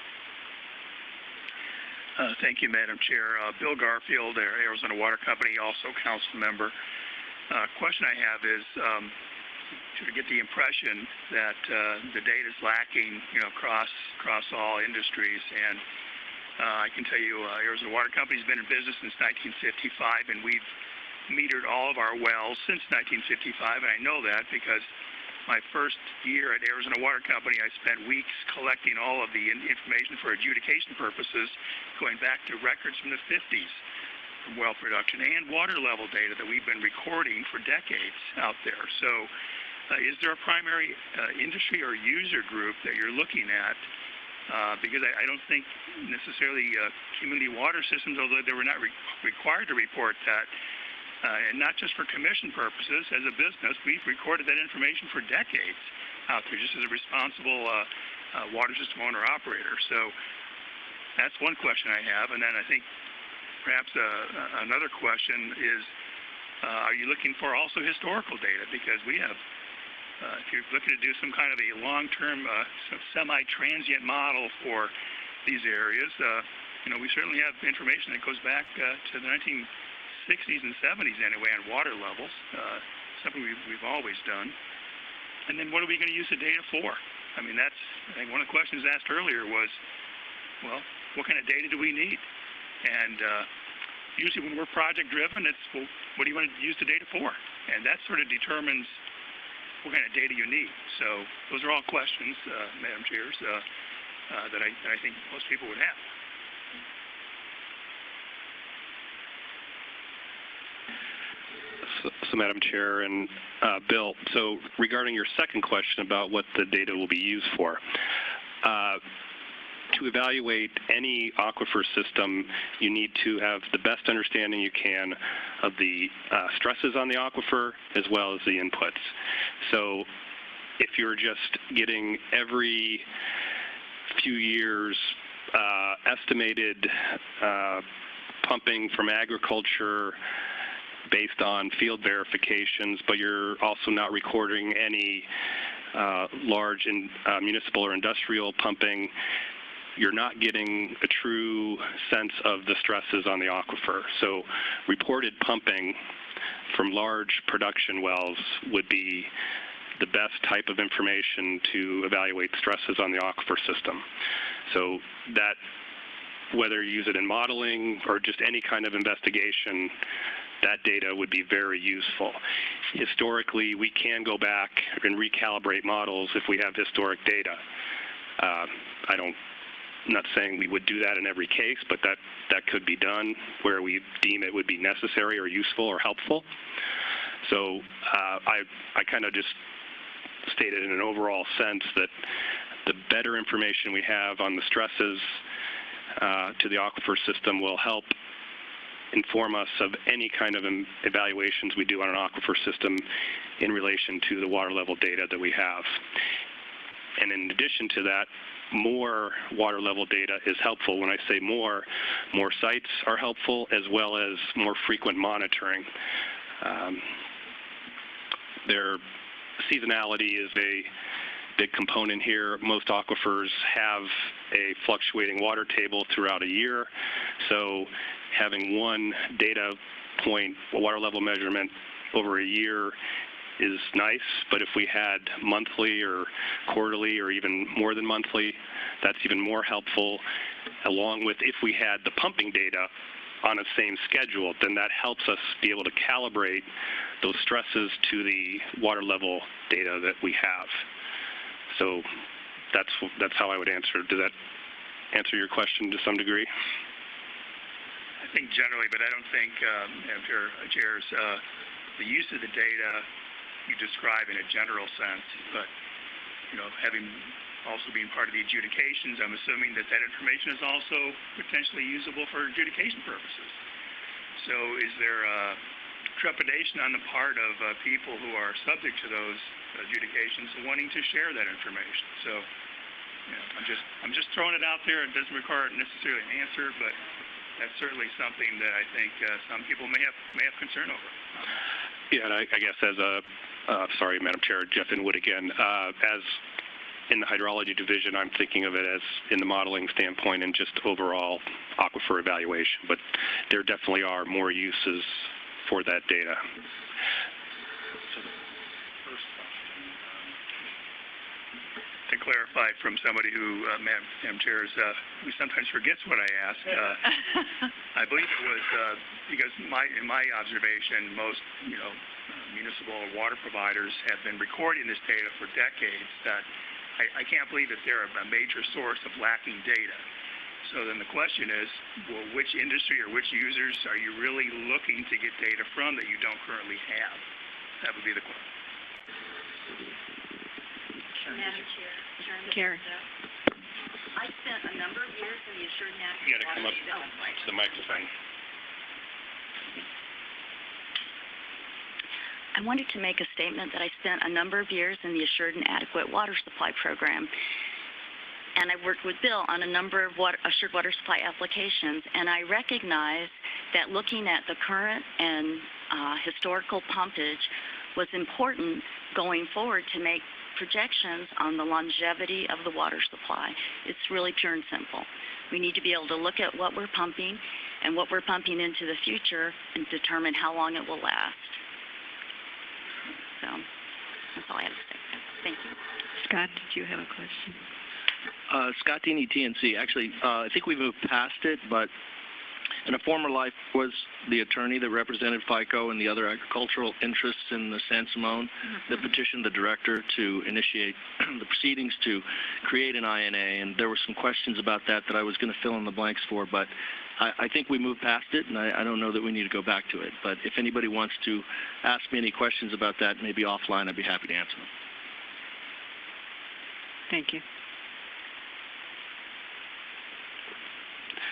Speaker 16: Thank you, Madam Chair. Bill Garfield, Arizona Water Company, also council member. Question I have is to get the impression that the data is lacking, across all industries. And I can tell you, Arizona Water Company has been in business since 1955, and we've metered all of our wells since 1955, and I know that because my first year at Arizona Water Company, I spent weeks collecting all of the information for adjudication purposes, going back to records from the 50s from well production and water level data that we've been recording for decades out there. So is there a primary industry or user group that you're looking at? Because I don't think necessarily community water systems, although they were not required to report that, and not just for commission purposes. As a business, we've recorded that information for decades out there, just as a responsible water system owner-operator. So that's one question I have. And then I think perhaps another question is, are you looking for also historical data? Because we have, if you're looking to do some kind of a long-term semi-transient model for these areas, we certainly have information that goes back to the 1960s and 70s anyway on water levels, something we've always done. And then what are we going to use the data for? I mean, I think one of the questions asked earlier was, well, what kind of data do we need? And usually when we're project driven, it's, well, what do you want to use the data for? And that sort of determines what kind of data you need. So those are all questions, Madam Chairs, that I think most people would have.
Speaker 11: So Madam Chair and Bill, so regarding your second question about what the data will be used for, to evaluate any aquifer system, you need to have the best understanding you can of the stresses on the aquifer as well as the inputs. So if you're just getting every few years estimated pumping from agriculture based on field verifications, but you're also not recording any large municipal or industrial pumping, you're not getting a true sense of the stresses on the aquifer. So reported pumping from large production wells would be the best type of information to evaluate stresses on the aquifer system. So that, whether you use it in modeling or just any kind of investigation, that data would be very useful. Historically, we can go back and recalibrate models if we have historic data. I'm not saying we would do that in every case, but that could be done where we deem it would be necessary or useful or helpful. So I kind of just stated in an overall sense that the better information we have on the stresses to the aquifer system will help inform us of any kind of evaluations we do on an aquifer system in relation to the water level data that we have. And in addition to that, more water level data is helpful. When I say more sites are helpful, as well as more frequent monitoring. Their seasonality is a big component here. Most aquifers have a fluctuating water table throughout a year, so having one data point, a water level measurement over a year is nice, but if we had monthly or quarterly or even more than monthly, that's even more helpful, along with if we had the pumping data on the same schedule, then that helps us be able to calibrate those stresses to the water level data that we have. So that's how I would answer. Does that answer your question to some degree?
Speaker 16: I think generally, but I don't think, Chairs, the use of the data you describe in a general sense, but, having also being part of the adjudications, I'm assuming that information is also potentially usable for adjudication purposes. So is there trepidation on the part of people who are subject to those adjudications wanting to share that information? So, I'm just throwing it out there. It doesn't require necessarily an answer, but that's certainly something that I think some people may have concern over.
Speaker 11: Yeah, and I guess as sorry, Madam Chair, Jeff Inwood again, as in the hydrology division, I'm thinking of it as in the modeling standpoint and just overall aquifer evaluation, but there definitely are more uses for that data.
Speaker 16: To clarify from somebody who, Madam Chair, who sometimes forgets what I ask, I believe it was because in my observation, most municipal water providers have been recording this data for decades. That I can't believe that they're a major source of lacking data. So then the question is, well, which industry or which users are you really looking to get data from that you don't currently have? That would be the question.
Speaker 17: Madam Chair,
Speaker 2: Karen.
Speaker 17: I spent a number of years in the Assured National
Speaker 11: You got to come up to the microphone.
Speaker 17: I wanted to make a statement that I spent a number of years in the Assured and Adequate Water Supply Program, and I worked with Bill on a number of assured water supply applications, and I recognize that looking at the current and historical pumpage was important going forward to make projections on the longevity of the water supply. It's really pure and simple. We need to be able to look at what we're pumping and what we're pumping into the future and determine how long it will last. So that's all I have to say. Thank you.
Speaker 2: Scott, did you have a question?
Speaker 18: Scott Deeney, TNC. Actually, I think we moved past it, but in a former life was the attorney that represented FICO and the other agricultural interests in the San Simon that petitioned the director to initiate the proceedings to create an INA, and there were some questions about that I was going to fill in the blanks for, but I think we moved past it, and I don't know that we need to go back to it. But if anybody wants to ask me any questions about that, maybe offline, I'd be happy to answer them.
Speaker 2: Thank you.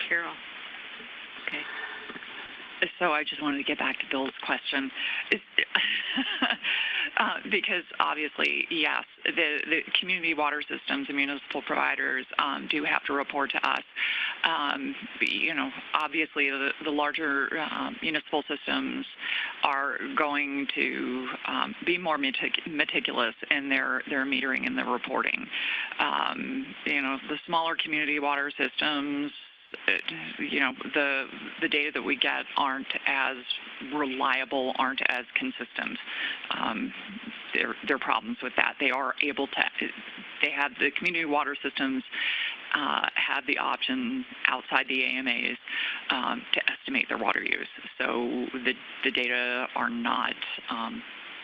Speaker 2: Carol. Okay.
Speaker 12: So I just wanted to get back to Bill's question. Because obviously, yes, the community water systems and municipal providers do have to report to us. Obviously the larger municipal systems are going to be more meticulous in their metering and their reporting. The smaller community water systems, the data that we get aren't as reliable, aren't as consistent. There are problems with that. They have the community water systems have the option outside the AMAs to estimate their water use. So the data are not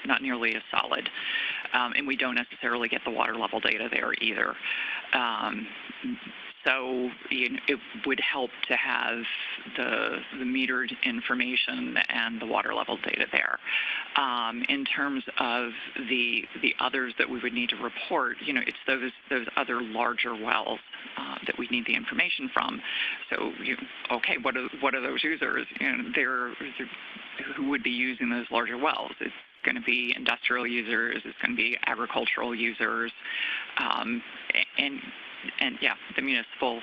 Speaker 12: not nearly as solid, and we don't necessarily get the water level data there either. So it would help to have the metered information and the water level data there. In terms of the others that we would need to report, it's those other larger wells that we need the information from. So, okay, what are those users? They're who would be using those larger wells? It's going to be industrial users. It's going to be agricultural users, and yeah, the municipal.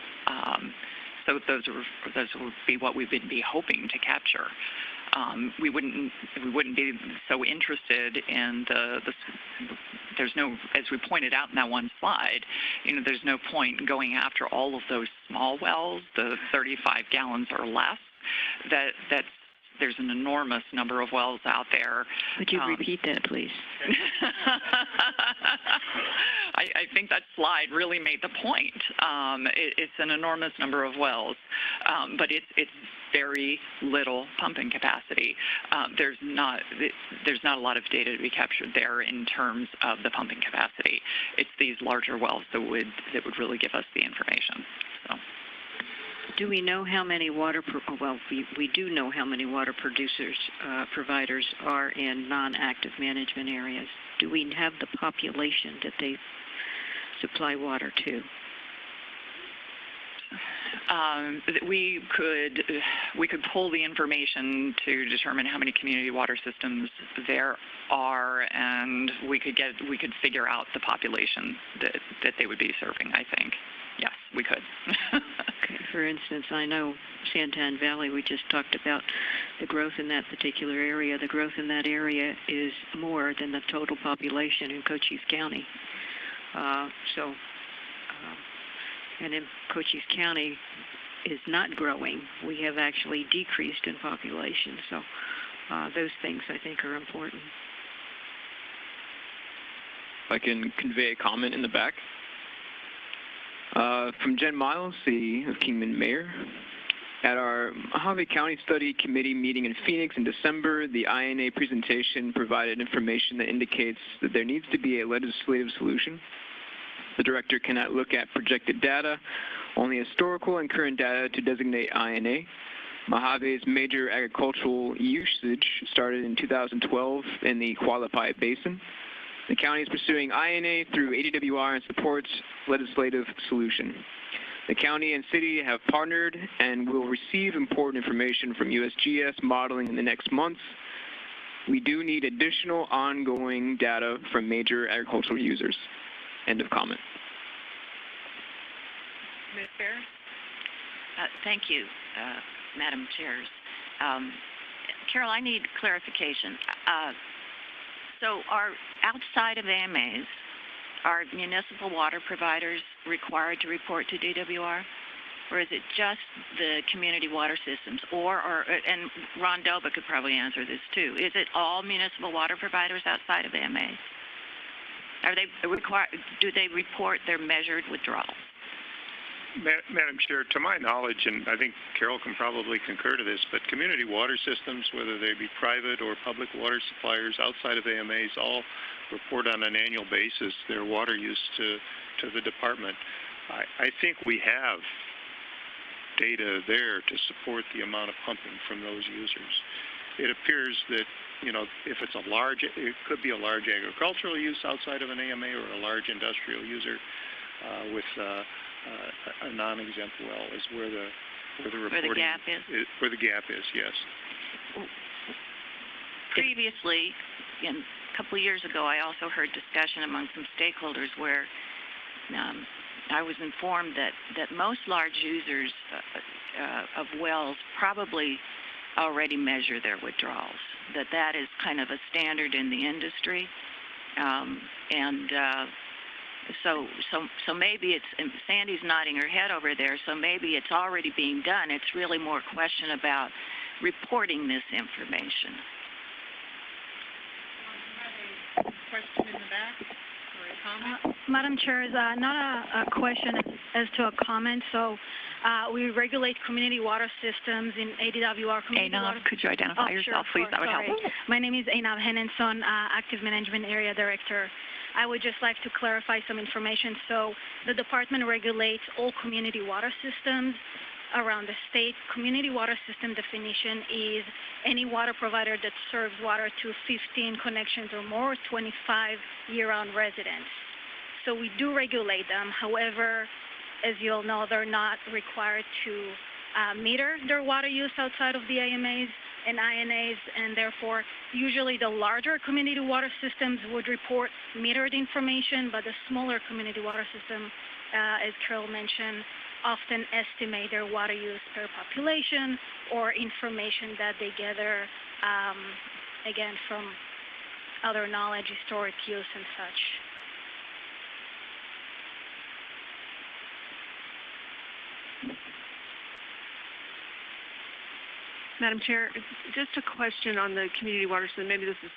Speaker 12: So those would be what we would be hoping to capture. We wouldn't be so interested in there's no, as we pointed out in that one slide, there's no point going after all of those small wells, the 35 gallons or less. There's an enormous number of wells out there.
Speaker 2: Would you repeat that, please?
Speaker 12: I think that slide really made the point. It's an enormous number of wells, but it's very little pumping capacity. There's not a lot of data to be captured there in terms of the pumping capacity. It's these larger wells that would really give us the information. So.
Speaker 2: Do we know how many we do know how many water providers are in non-active management areas. Do we have the population that they supply water to?
Speaker 12: We could pull the information to determine how many community water systems there are, and we could figure out the population that they would be serving, I think. Yes, we could.
Speaker 2: Okay. For instance, I know Santan Valley, we just talked about the growth in that particular area. The growth in that area is more than the total population in Cochise County. And in Cochise County is not growing. We have actually decreased in population. So those things, I think, are important.
Speaker 19: If I can convey a comment in the back. From Jen Miles, City of Kingman Mayor. At our Mojave County Study Committee meeting in Phoenix in December, the INA presentation provided information that indicates that there needs to be a legislative solution. The director cannot look at projected data, only historical and current data to designate INA. Mojave's major agricultural usage started in 2012 in the Qualified Basin. The county is pursuing INA through ADWR and supports legislative solution. The county and city have partnered and will receive important information from USGS modeling in the next months. We do need additional ongoing data from major agricultural users. End of comment.
Speaker 1: Ms. Bear?
Speaker 15: Thank you, Madam Chairs. Carol, I need clarification. So are outside of AMAs, are municipal water providers required to report to DWR? Or is it just the community water systems? And Ron Doba could probably answer this too. Is it all municipal water providers outside of AMAs? Do they report their measured withdrawals?
Speaker 3: Madam Chair, to my knowledge, and I think Carol can probably concur to this, but community water systems, whether they be private or public water suppliers outside of AMAs, all report on an annual basis their water use to the department. I think we have data there to support the amount of pumping from those users. It appears that, if it's it could be a large agricultural use outside of an AMA or a large industrial user with a non-exempt well is where the reporting...
Speaker 15: Where the gap is?
Speaker 3: Where the gap is, yes.
Speaker 15: Previously, a couple of years ago, I also heard discussion among some stakeholders where I was informed that most large users of wells probably already measure their withdrawals, that is kind of a standard in the industry. So maybe it's, and Sandy's nodding her head over there, so maybe it's already being done. It's really more a question about reporting this information.
Speaker 1: Question in the back or a comment?
Speaker 20: Madam Chair, is not a question as to a comment. So We regulate community water systems in ADWR.
Speaker 12: Einab, could you identify yourself, please? That would help.
Speaker 20: My name is Einab Henenson, Active Management Area Director. I would just like to clarify some information. So the department regulates all community water systems around the state. Community water system definition is any water provider that serves water to 15 connections or more, 25 year-round residents. So we do regulate them. However, as you all know, they're not required to meter their water use outside of the AMAs and INAs, and therefore, usually the larger community water systems would report metered information, but the smaller community water system, as Carol mentioned, often estimate their water use per population or information that they gather, again, from other knowledge, historic use, and such.
Speaker 14: Madam Chair, just a question on the community water system. Maybe this is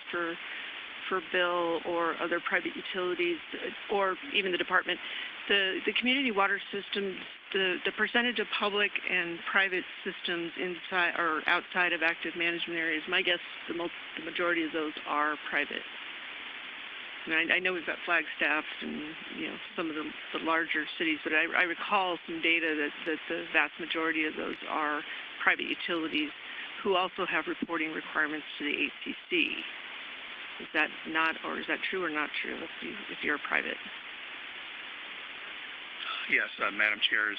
Speaker 14: for Bill or other private utilities or even the department. The community water systems, the percentage of public and private systems inside or outside of active management areas, my guess the majority of those are private. And I know we've got Flagstaff and some of the larger cities, but I recall some data that the vast majority of those are private utilities who also have reporting requirements to the ACC. Is that not, or is that true or not true if you're private?
Speaker 16: Yes, Madam Chair,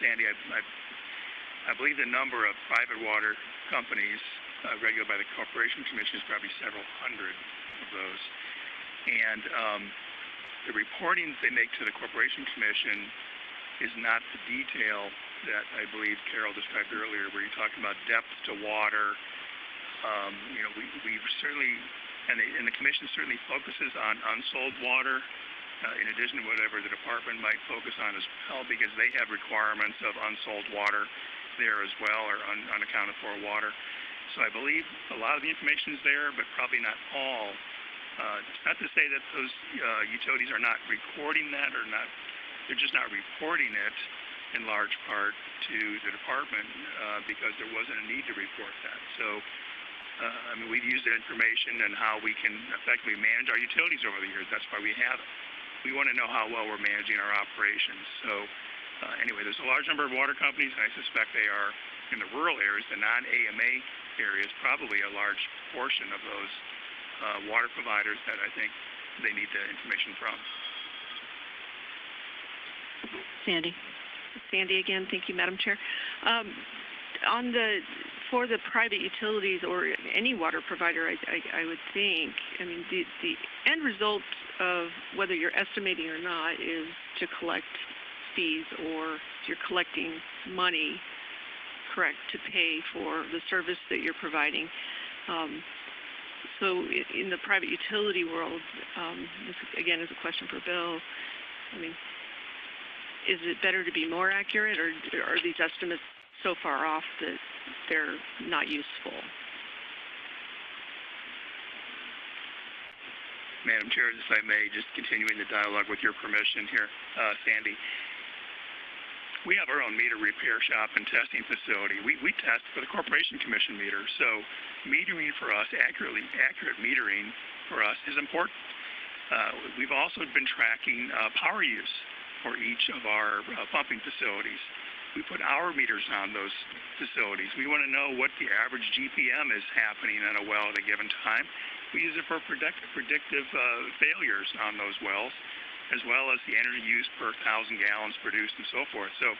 Speaker 16: Sandy, I believe the number of private water companies regulated by the Corporation Commission is probably several hundred of those. And the reporting they make to the Corporation Commission is not the detail that I believe Carol described earlier, where you're talking about depth to water. We certainly, and the Commission certainly focuses on unsold water, in addition to whatever the department might focus on as well, because they have requirements of unsold water there as well, or unaccounted for water. So I believe a lot of the information is there, but probably not all. It's not to say that those utilities are not recording that or not, they're just not reporting it in large part to the department because there wasn't a need to report that. So, we've used that information and how we can effectively manage our utilities over the years. That's why we have it. We want to know how well we're managing our operations. So, anyway, there's a large number of water companies, and I suspect they are in the rural areas, the non-AMA areas, probably a large portion of those water providers that I think they need the information from.
Speaker 2: Sandy.
Speaker 14: Sandy again. Thank you, Madam Chair. For the private utilities or any water provider, I would think, the end result of whether you're estimating or not is to collect fees, or you're collecting money, correct, to pay for the service that you're providing. So in the private utility world, this again is a question for Bill. Is it better to be more accurate, or are these estimates so far off that they're not useful?
Speaker 16: Madam Chair, if I may, just continuing the dialogue with your permission here, Sandy. We have our own meter repair shop and testing facility. We test for the Corporation Commission meter, so metering for us, accurate metering for us is important. We've also been tracking power use for each of our pumping facilities. We put our meters on those facilities. We want to know what the average GPM is happening on a well at a given time. We use it for predictive failures on those wells, as well as the energy use per 1,000 gallons produced and so forth. So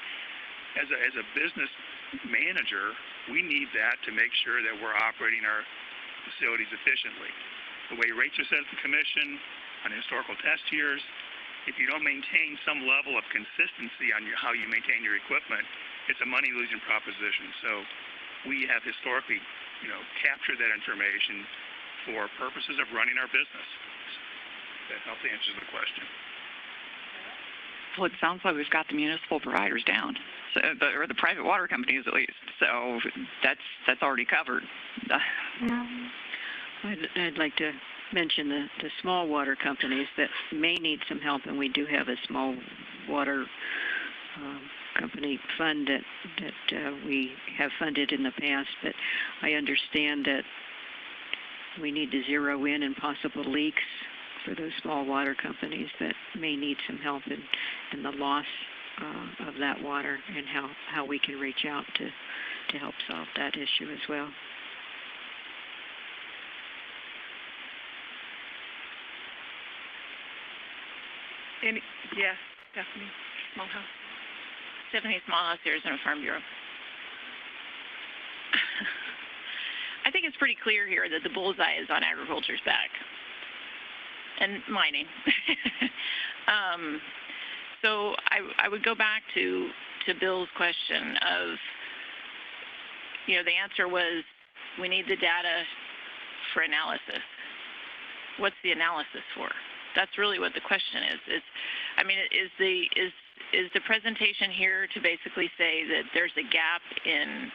Speaker 16: as a business manager, we need that to make sure that we're operating our facilities efficiently. The way rates are set at the Commission on historical test years, if you don't maintain some level of consistency on how you maintain your equipment, it's a money-losing proposition. So we have historically, captured that information for purposes of running our business. That helps answer the question.
Speaker 12: Well, it sounds like we've got the municipal providers down, or the private water companies at least. So that's already covered.
Speaker 2: I'd like to mention the small water companies that may need some help, and we do have a small water company fund that we have funded in the past, but I understand that we need to zero in on possible leaks for those small water companies that may need some help in the loss of that water, and how we can reach out to help solve that issue as well.
Speaker 1: Yes, Stephanie Smallhouse.
Speaker 4: Stephanie Smallhouse, Arizona Farm Bureau. I think it's pretty clear here that the bullseye is on agriculture's back and mining. So I would go back to Bill's question of, the answer was we need the data for analysis. What's the analysis for? That's really what the question is. Is the presentation here to basically say that there's a gap in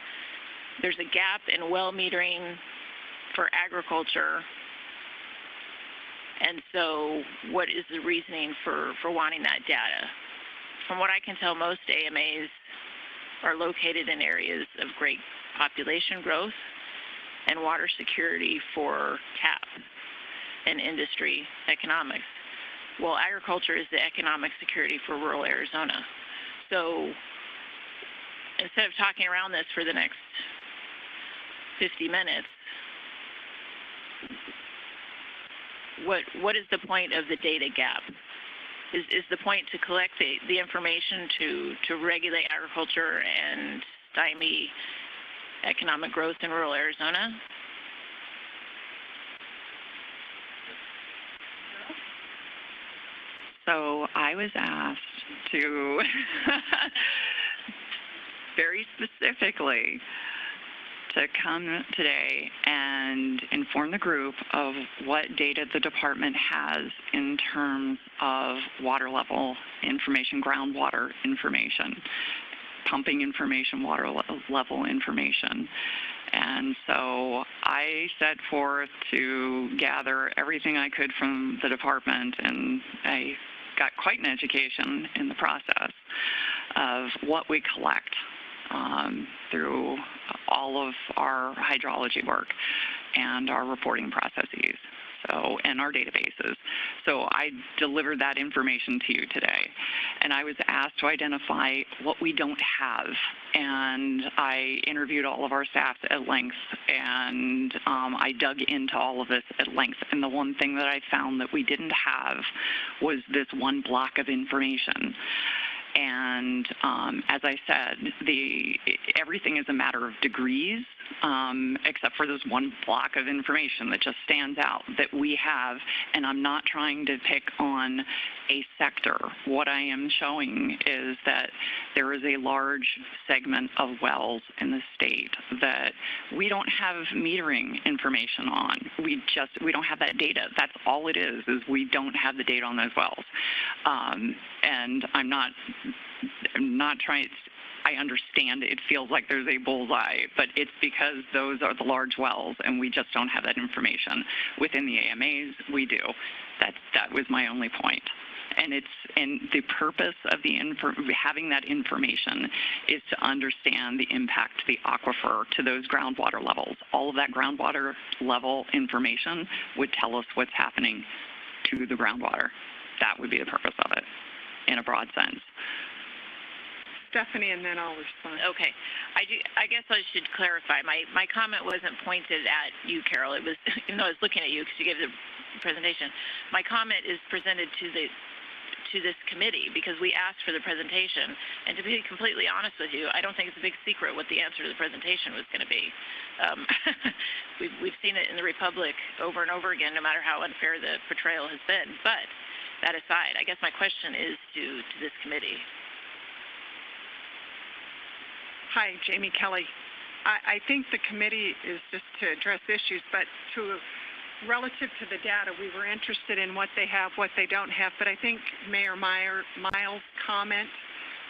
Speaker 4: well metering for agriculture, and so what is the reasoning for wanting that data? From what I can tell, most AMAs are located in areas of great population growth and water security for CAP and industry economics. Well, agriculture is the economic security for rural Arizona. So instead of talking around this for the next 50 minutes, what is the point of the data gap? Is the point to collect the information to regulate agriculture and stymie economic growth in rural Arizona?
Speaker 12: So I was asked to very specifically to come today and inform the group of what data the department has in terms of water level information, groundwater information, pumping information, water level information. And so I set forth to gather everything I could from the department, and I got quite an education in the process of what we collect through all of our hydrology work and our reporting processes, and our databases. So I delivered that information to you today, and I was asked to identify what we don't have, and I interviewed all of our staff at length, and I dug into all of this at length, and the one thing that I found that we didn't have was this one block of information. And as I said, everything is a matter of degrees, except for this one block of information that just stands out that we have. And I'm not trying to pick on a sector. What I am showing is that there is a large segment of wells in the state that we don't have metering information on. We don't have that data. That's all it is we don't have the data on those wells. And I'm not trying. I understand it feels like there's a bullseye, but it's because those are the large wells, and we just don't have that information. Within the AMAs, we do. That was my only point. And the purpose of having that information is to understand the impact to the aquifer, to those groundwater levels. All of that groundwater level information would tell us what's happening to the groundwater. That would be the purpose of it, in a broad sense.
Speaker 1: Stephanie, and then I'll respond.
Speaker 4: Okay. I guess I should clarify. My comment wasn't pointed at you, Carol. It was, even though I was looking at you because you gave the presentation. My comment is presented to this committee because we asked for the presentation. And to be completely honest with you, I don't think it's a big secret what the answer to the presentation was going to be. We've seen it in the Republic over and over again, no matter how unfair the portrayal has been. But that aside, I guess my question is to this committee.
Speaker 1: Hi, Jamie Kelly. I think the committee is just to address issues, but relative to the data, we were interested in what they have, what they don't have, but I think Mayor Miles' comment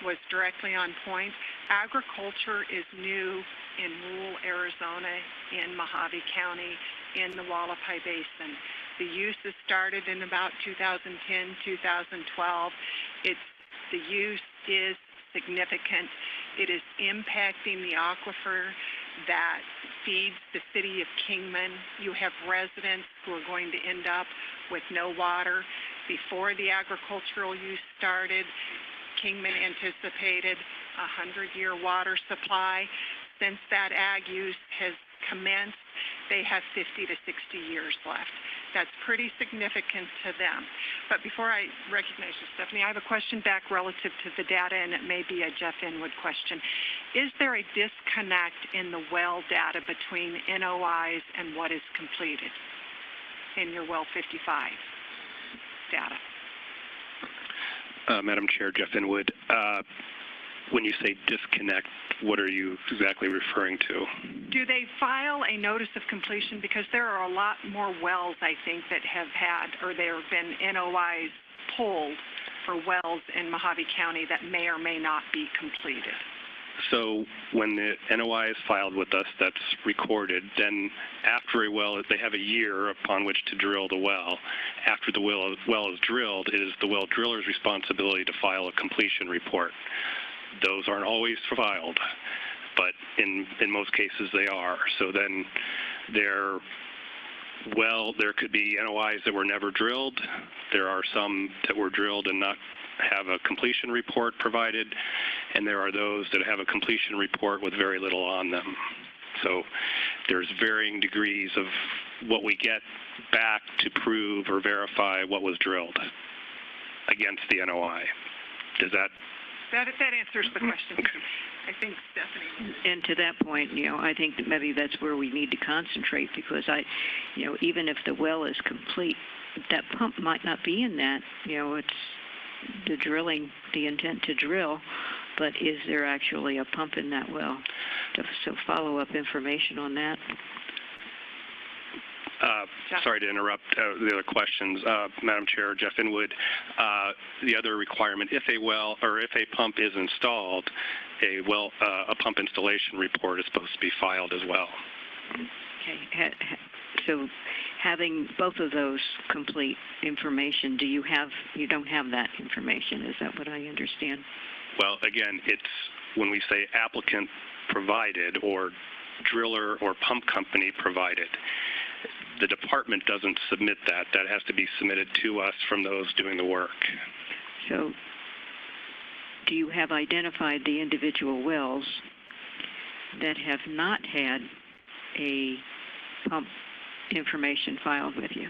Speaker 1: was directly on point. Agriculture is new in rural Arizona, in Mojave County, in the Hualapai Basin. The use has started in about 2010, 2012. The use is significant. It is impacting the aquifer that feeds the city of Kingman. You have residents who are going to end up with no water. Before the agricultural use started, Kingman anticipated a 100-year water supply. Since that ag use has commenced, they have 50 to 60 years left. That's pretty significant to them. But before I recognize you, Stephanie, I have a question back relative to the data, and it may be a Jeff Inwood question. Is there a disconnect in the well data between NOIs and what is completed in your well 55 data?
Speaker 11: Madam Chair, Jeff Inwood. When you say disconnect, what are you exactly referring to?
Speaker 1: Do they file a notice of completion? Because there are a lot more wells, I think, that have had, or there have been NOIs pulled for wells in Mojave County that may or may not be completed.
Speaker 11: So when the NOI is filed with us, that's recorded. Then after a well, they have a year upon which to drill the well. After the well is drilled, it is the well driller's responsibility to file a completion report. Those aren't always filed, but in most cases they are. So then there could be NOIs that were never drilled. There are some that were drilled and not have a completion report provided, and there are those that have a completion report with very little on them. So there's varying degrees of what we get back to prove or verify what was drilled against the NOI. Does that?
Speaker 1: That answers the question. I think, Stephanie.
Speaker 2: And to that point, I think that maybe that's where we need to concentrate, because even if the well is complete, that pump might not be in that. It's the drilling, the intent to drill, but is there actually a pump in that well? So follow-up information on that.
Speaker 11: Sorry to interrupt the other questions, Madam Chair, Jeff Inwood. The other requirement, if a pump is installed, a pump installation report is supposed to be filed as well.
Speaker 2: Okay. So having both of those complete information, you don't have that information? Is that what I understand?
Speaker 11: Well, again, it's when we say applicant provided or driller or pump company provided, the department doesn't submit that. That has to be submitted to us from those doing the work.
Speaker 2: So do you have identified the individual wells that have not had a pump information filed with you?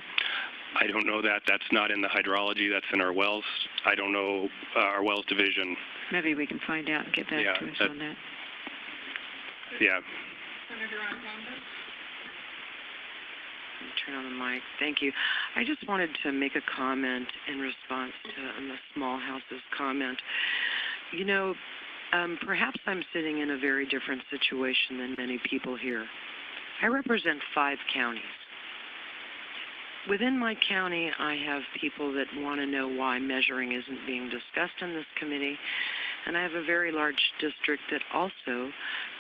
Speaker 11: I don't know that. That's not in the hydrology. That's in our wells. I don't know our wells division.
Speaker 2: Maybe we can find out and get back to us on that.
Speaker 11: Yeah.
Speaker 1: Senator Antonda?
Speaker 8: Turn on the mic. Thank you. I just wanted to make a comment in response to the Small House's comment. Perhaps I'm sitting in a very different situation than many people here. I represent 5 counties. Within my county, I have people that want to know why measuring isn't being discussed in this committee, and I have a very large district that also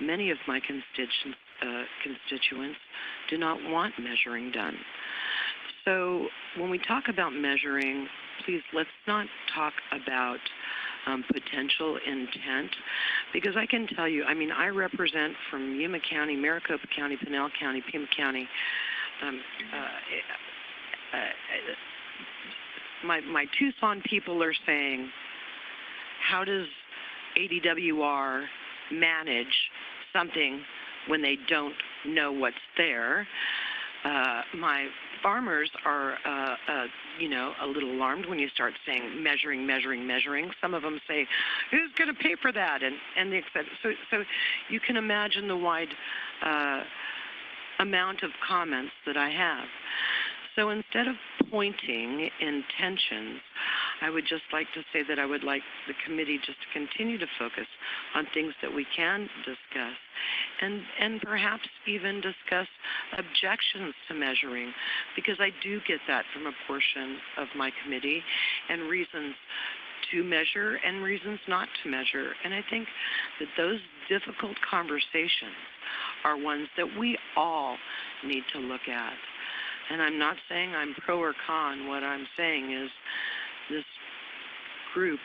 Speaker 8: many of my constituents do not want measuring done. So when we talk about measuring, please let's not talk about potential intent, because I can tell you, I represent from Yuma County, Maricopa County, Pinal County, Pima County. My Tucson people are saying, how does ADWR manage something when they don't know what's there? My farmers are, a little alarmed when you start saying measuring. Some of them say, who's going to pay for that? And they said, so you can imagine the wide amount of comments that I have. So instead of pointing intentions, I would just like to say that I would like the committee just to continue to focus on things that we can discuss, and perhaps even discuss objections to measuring, because I do get that from a portion of my committee, and reasons to measure and reasons not to measure. And I think that those difficult conversations are ones that we all need to look at. And I'm not saying I'm pro or con. What I'm saying is this group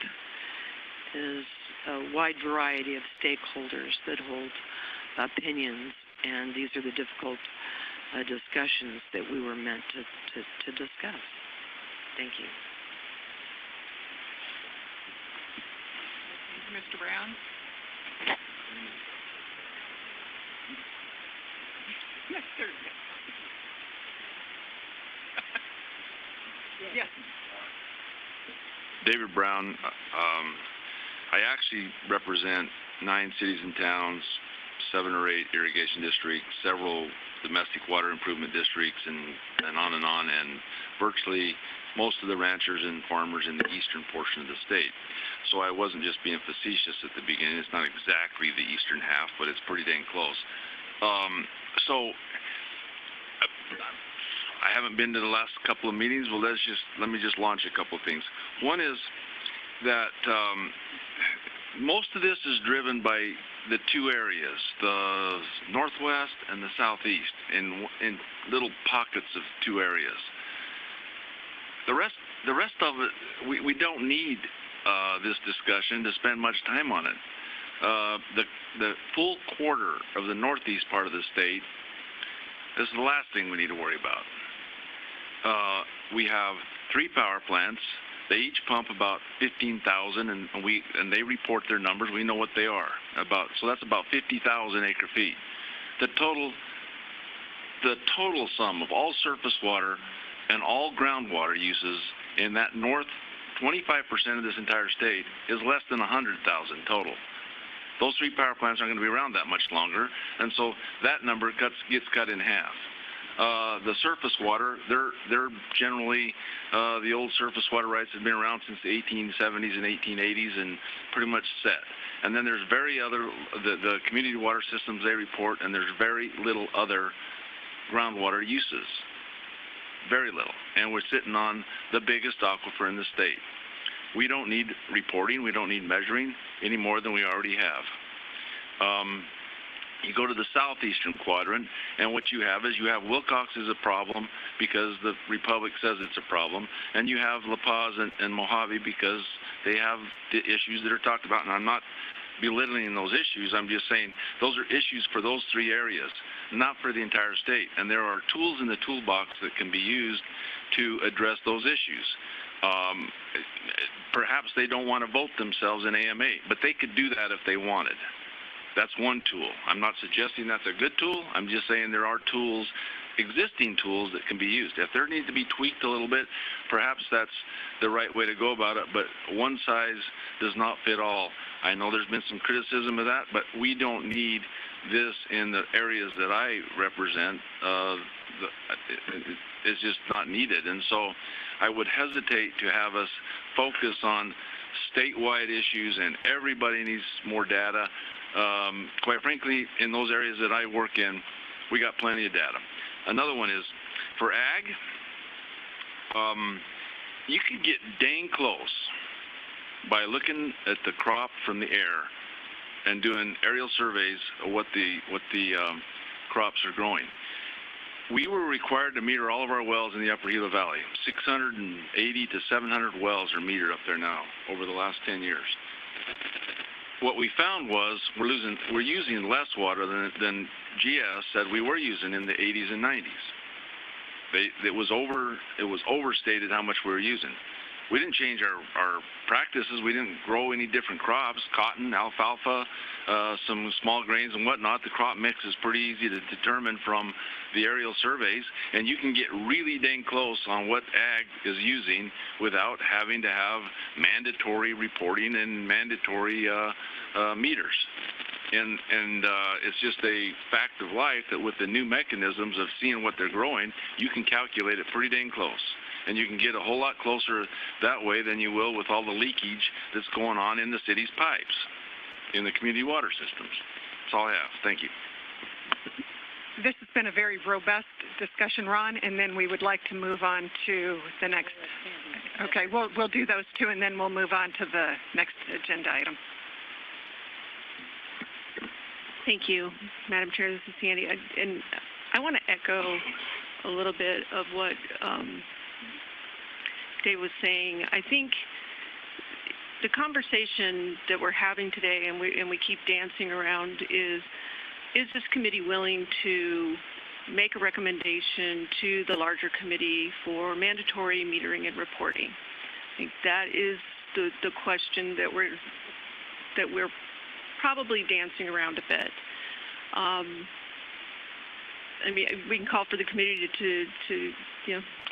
Speaker 8: is a wide variety of stakeholders that hold opinions, and these are the difficult discussions that we were meant to discuss. Thank you.
Speaker 1: Mr. Brown? Yes, sir. Yes.
Speaker 5: David Brown. I actually represent 9 cities and towns, 7 or 8 irrigation districts, several domestic water improvement districts, and on, and virtually most of the ranchers and farmers in the eastern portion of the state. So I wasn't just being facetious at the beginning. It's not exactly the eastern half, but it's pretty dang close. So I haven't been to the last couple of meetings. Well, let me just launch a couple of things. One is that most of this is driven by the 2 areas, the northwest and the southeast, in little pockets of 2 areas. The rest of it, we don't need this discussion to spend much time on it. The full quarter of the northeast part of the state is the last thing we need to worry about. We have 3 power plants. They each pump about 15,000, and they report their numbers. We know what they are so that's about 50,000 acre feet. The total sum of all surface water and all groundwater uses in that north 25% of this entire state is less than 100,000 total. Those 3 power plants aren't going to be around that much longer, and so that number gets cut in half. The surface water, they're generally, the old surface water rights have been around since the 1870s and 1880s and pretty much set. And then there's the community water systems they report, and there's very little other groundwater uses. Very little. And we're sitting on the biggest aquifer in the state. We don't need reporting, we don't need measuring any more than we already have. You go to the southeastern quadrant, and what you have is Wilcox is a problem because the Republic says it's a problem, and you have La Paz and Mojave because they have the issues that are talked about. And I'm not belittling those issues. I'm just saying those are issues for those 3 areas, not for the entire state. And there are tools in the toolbox that can be used to address those issues. Perhaps they don't want to vote themselves in AMA, but they could do that if they wanted. That's one tool. I'm not suggesting that's a good tool. I'm just saying there are tools, existing tools that can be used. If there needs to be tweaked a little bit, perhaps that's the right way to go about it, but one size does not fit all. I know there's been some criticism of that, but we don't need this in the areas that I represent. It's just not needed. And so I would hesitate to have us focus on statewide issues and everybody needs more data. Quite frankly, in those areas that I work in, we got plenty of data. Another one is, for ag, you can get dang close by looking at the crop from the air and doing aerial surveys of what the crops are growing. We were required to meter all of our wells in the Upper Gila Valley. 680 to 700 wells are metered up there now over the last 10 years. What we found was we're using less water than GS said we were using in the 80s and 90s. It was overstated how much we were using. We didn't change our practices. We didn't grow any different crops, cotton, alfalfa, some small grains and whatnot. The crop mix is pretty easy to determine from the aerial surveys, and you can get really dang close on what ag is using without having to have mandatory reporting and mandatory meters. And it's just a fact of life that with the new mechanisms of seeing what they're growing, you can calculate it pretty dang close. And you can get a whole lot closer that way than you will with all the leakage that's going on in the city's pipes, in the community water systems. That's all I have. Thank you.
Speaker 1: This has been a very robust discussion, Ron, and then we would like to move on to the next. Okay, we'll do those 2, and then we'll move on to the next agenda item.
Speaker 14: Thank you, Madam Chair. This is Sandy, and I want to echo a little bit of what Dave was saying. I think the conversation that we're having today, and we keep dancing around, is this committee willing to make a recommendation to the larger committee for mandatory metering and reporting? I think that is the question that we're probably dancing around a bit. I mean, we can call for the committee to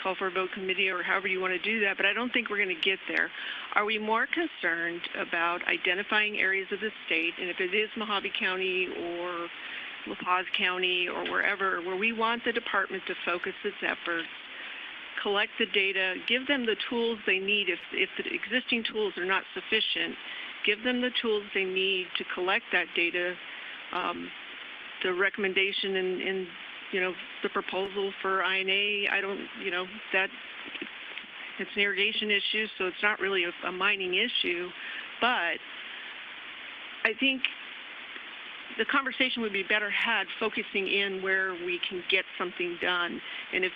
Speaker 14: call for a vote committee or however you want to do that, but I don't think we're going to get there. Are we more concerned about identifying areas of the state, and if it is Mojave County or La Paz County or wherever, where we want the department to focus its efforts, collect the data, give them the tools they need. If the existing tools are not sufficient, give them the tools they need to collect that data. The recommendation in the proposal for INA, that it's an irrigation issue, so it's not really a mining issue, but I think the conversation would be better had focusing in where we can get something done. And if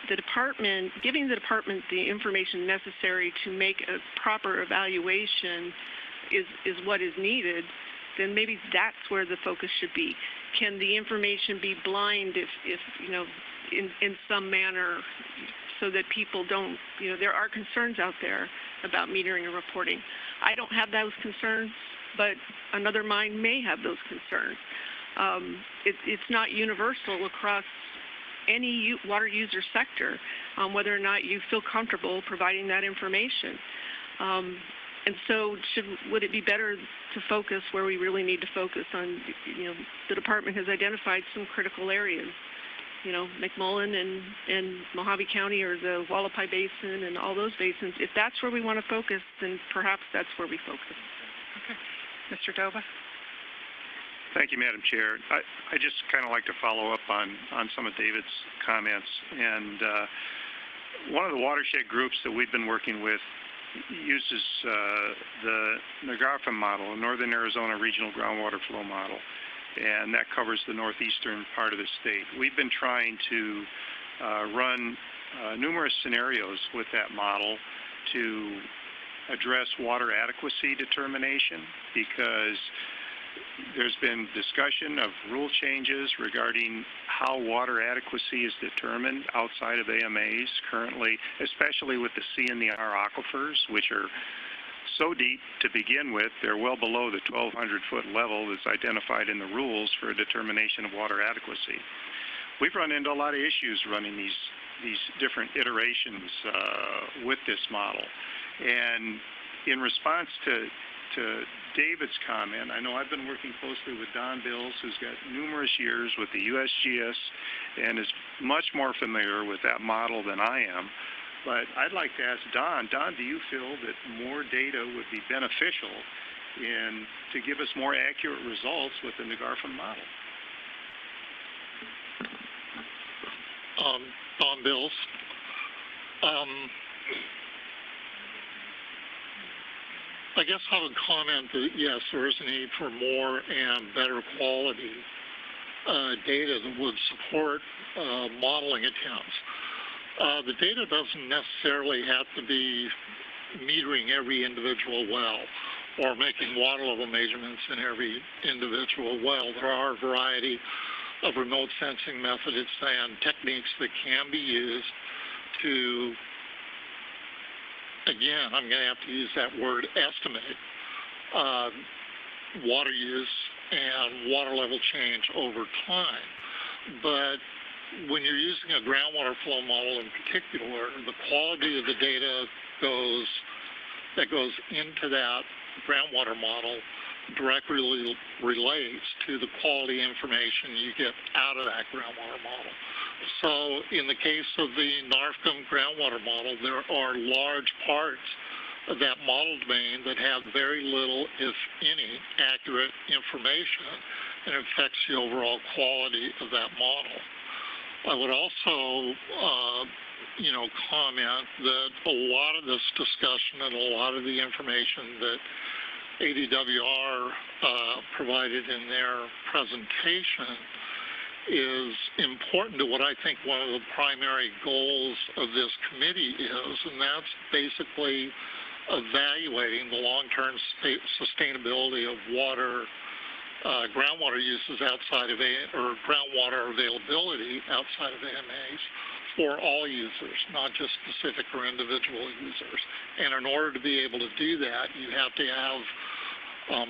Speaker 14: the department, giving the department the information necessary to make a proper evaluation is what is needed, then maybe that's where the focus should be. Can the information be blind if in some manner, so that people don't, there are concerns out there about metering and reporting. I don't have those concerns, but another mind may have those concerns. It's not universal across any water user sector, whether or not you feel comfortable providing that information. And so would it be better to focus where we really need to focus on, the department has identified some critical areas, McMullen and Mojave County or the Hualapai Basin and all those basins. If that's where we want to focus, then perhaps that's where we focus.
Speaker 1: Okay. Mr. Dova?
Speaker 3: Thank you, Madam Chair. I just kind of like to follow up on some of David's comments. And one of the watershed groups that we've been working with uses the NAGARFA model, a Northern Arizona Regional Groundwater Flow Model, and that covers the northeastern part of the state. We've been trying to run numerous scenarios with that model to address water adequacy determination, because there's been discussion of rule changes regarding how water adequacy is determined outside of AMAs currently, especially with the C and the R aquifers, which are so deep to begin with. They're well below the 1,200-foot level that's identified in the rules for a determination of water adequacy. We've run into a lot of issues running these different iterations with this model. And in response to David's comment, I know I've been working closely with Don Bills, who's got numerous years with the USGS and is much more familiar with that model than I am. But I'd like to ask Don, do you feel that more data would be beneficial to give us more accurate results with the NAGARFA model?
Speaker 9: Don Bills. I guess I would comment that, yes, there is a need for more and better quality data that would support modeling attempts. The data doesn't necessarily have to be metering every individual well or making water level measurements in every individual well. There are a variety of remote sensing methods and techniques that can be used to, again, I'm going to have to use that word, estimate water use and water level change over time. But when you're using a groundwater flow model in particular, the quality of the data that goes into that groundwater model directly relates to the quality information you get out of that groundwater model. So in the case of the NARFCM groundwater model, there are large parts of that model domain that have very little, if any, accurate information, and it affects the overall quality of that model. I would also, comment that a lot of this discussion and a lot of the information that ADWR provided in their presentation is important to what I think one of the primary goals of this committee is, and that's basically evaluating the long-term sustainability of water, groundwater uses outside of or groundwater availability outside of AMAs for all users, not just specific or individual users. And in order to be able to do that, you have to have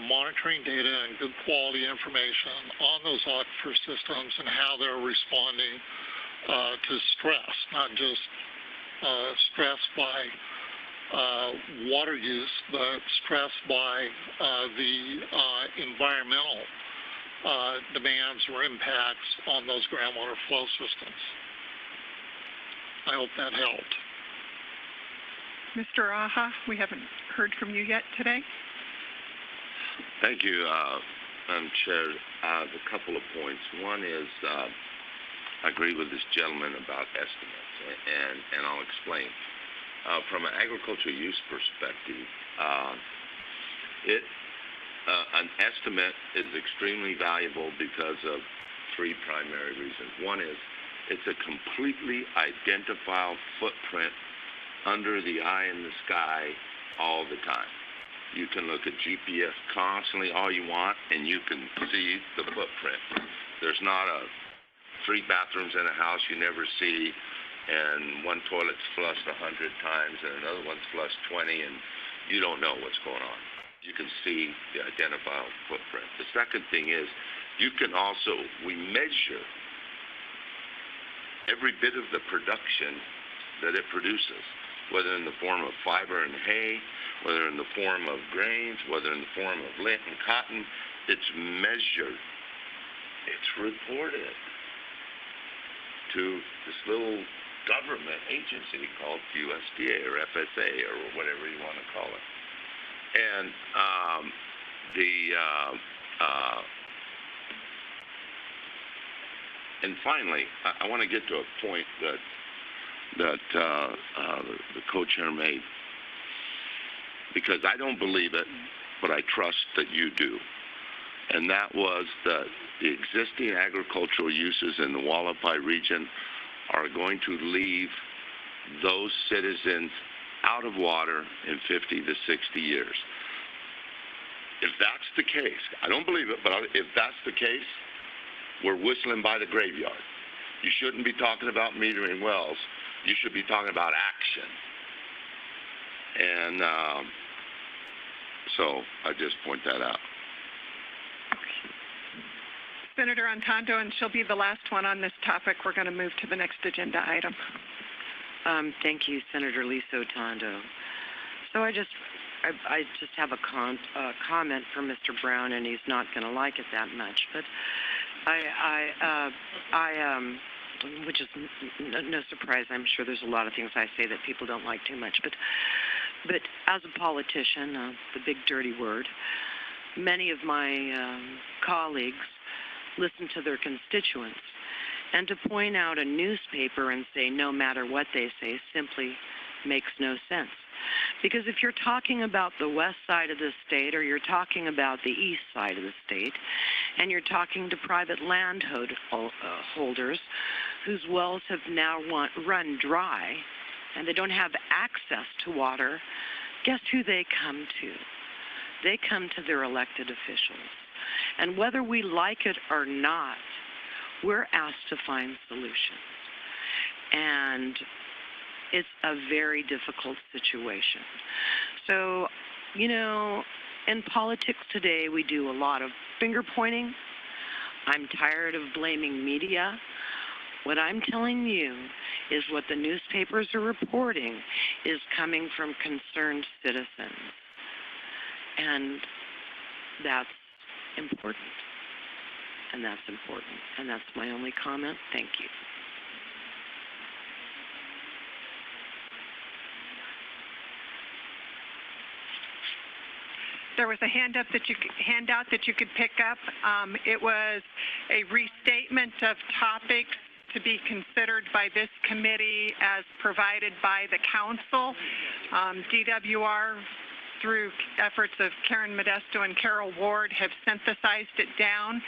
Speaker 9: monitoring data and good quality information on those aquifer systems and how they're responding to stress, not just stress by water use, but stress by the environmental demands or impacts on those groundwater flow systems. I hope that helped.
Speaker 1: Mr. Aja, we haven't heard from you yet today.
Speaker 21: Thank you, Madam Chair. A couple of points. One is I agree with this gentleman about estimates, and I'll explain. From an agricultural use perspective, an estimate is extremely valuable because of three primary reasons. One is it's a completely identifiable footprint under the eye in the sky all the time. You can look at GPS constantly all you want, and you can see the footprint. There's not 3 bathrooms in a house you never see, and one toilet's flushed 100 times, and another one's flushed 20, and you don't know what's going on. You can see the identifiable footprint. The second thing is we measure every bit of the production that it produces, whether in the form of fiber and hay, whether in the form of grains, whether in the form of lint and cotton. It's measured. It's reported to this little government agency called USGS or FSA or whatever you want to call it. And and finally, I want to get to a point that the co-chair made, because I don't believe it, but I trust that you do. And that was that the existing agricultural uses in the Hualapai region are going to leave those citizens out of water in 50 to 60 years. If that's the case, I don't believe it, but if that's the case, we're whistling by the graveyard. You shouldn't be talking about metering wells. You should be talking about action. And so I just point that out.
Speaker 1: Senator Antondo, and she'll be the last one on this topic. We're going to move to the next agenda item.
Speaker 8: Thank you, Senator Lisa Otondo. So I just have a comment for Mr. Brown, and he's not going to like it that much, but which is no surprise. I'm sure there's a lot of things I say that people don't like too much, but as a politician, the big dirty word, many of my colleagues listen to their constituents, and to point out a newspaper and say no matter what they say simply makes no sense. Because if you're talking about the west side of the state, or you're talking about the east side of the state, and you're talking to private landholders whose wells have now run dry, and they don't have access to water, guess who they come to? They come to their elected officials. And whether we like it or not, we're asked to find solutions. And it's a very difficult situation. So, in politics today, we do a lot of finger pointing. I'm tired of blaming media. What I'm telling you is what the newspapers are reporting is coming from concerned citizens. And that's important. And that's important. And that's my only comment. Thank you.
Speaker 1: There was a handout that you could pick up. It was a restatement of topics to be considered by this committee as provided by the council. DWR, through efforts of Karen Modesto and Carol Ward, have synthesized it down.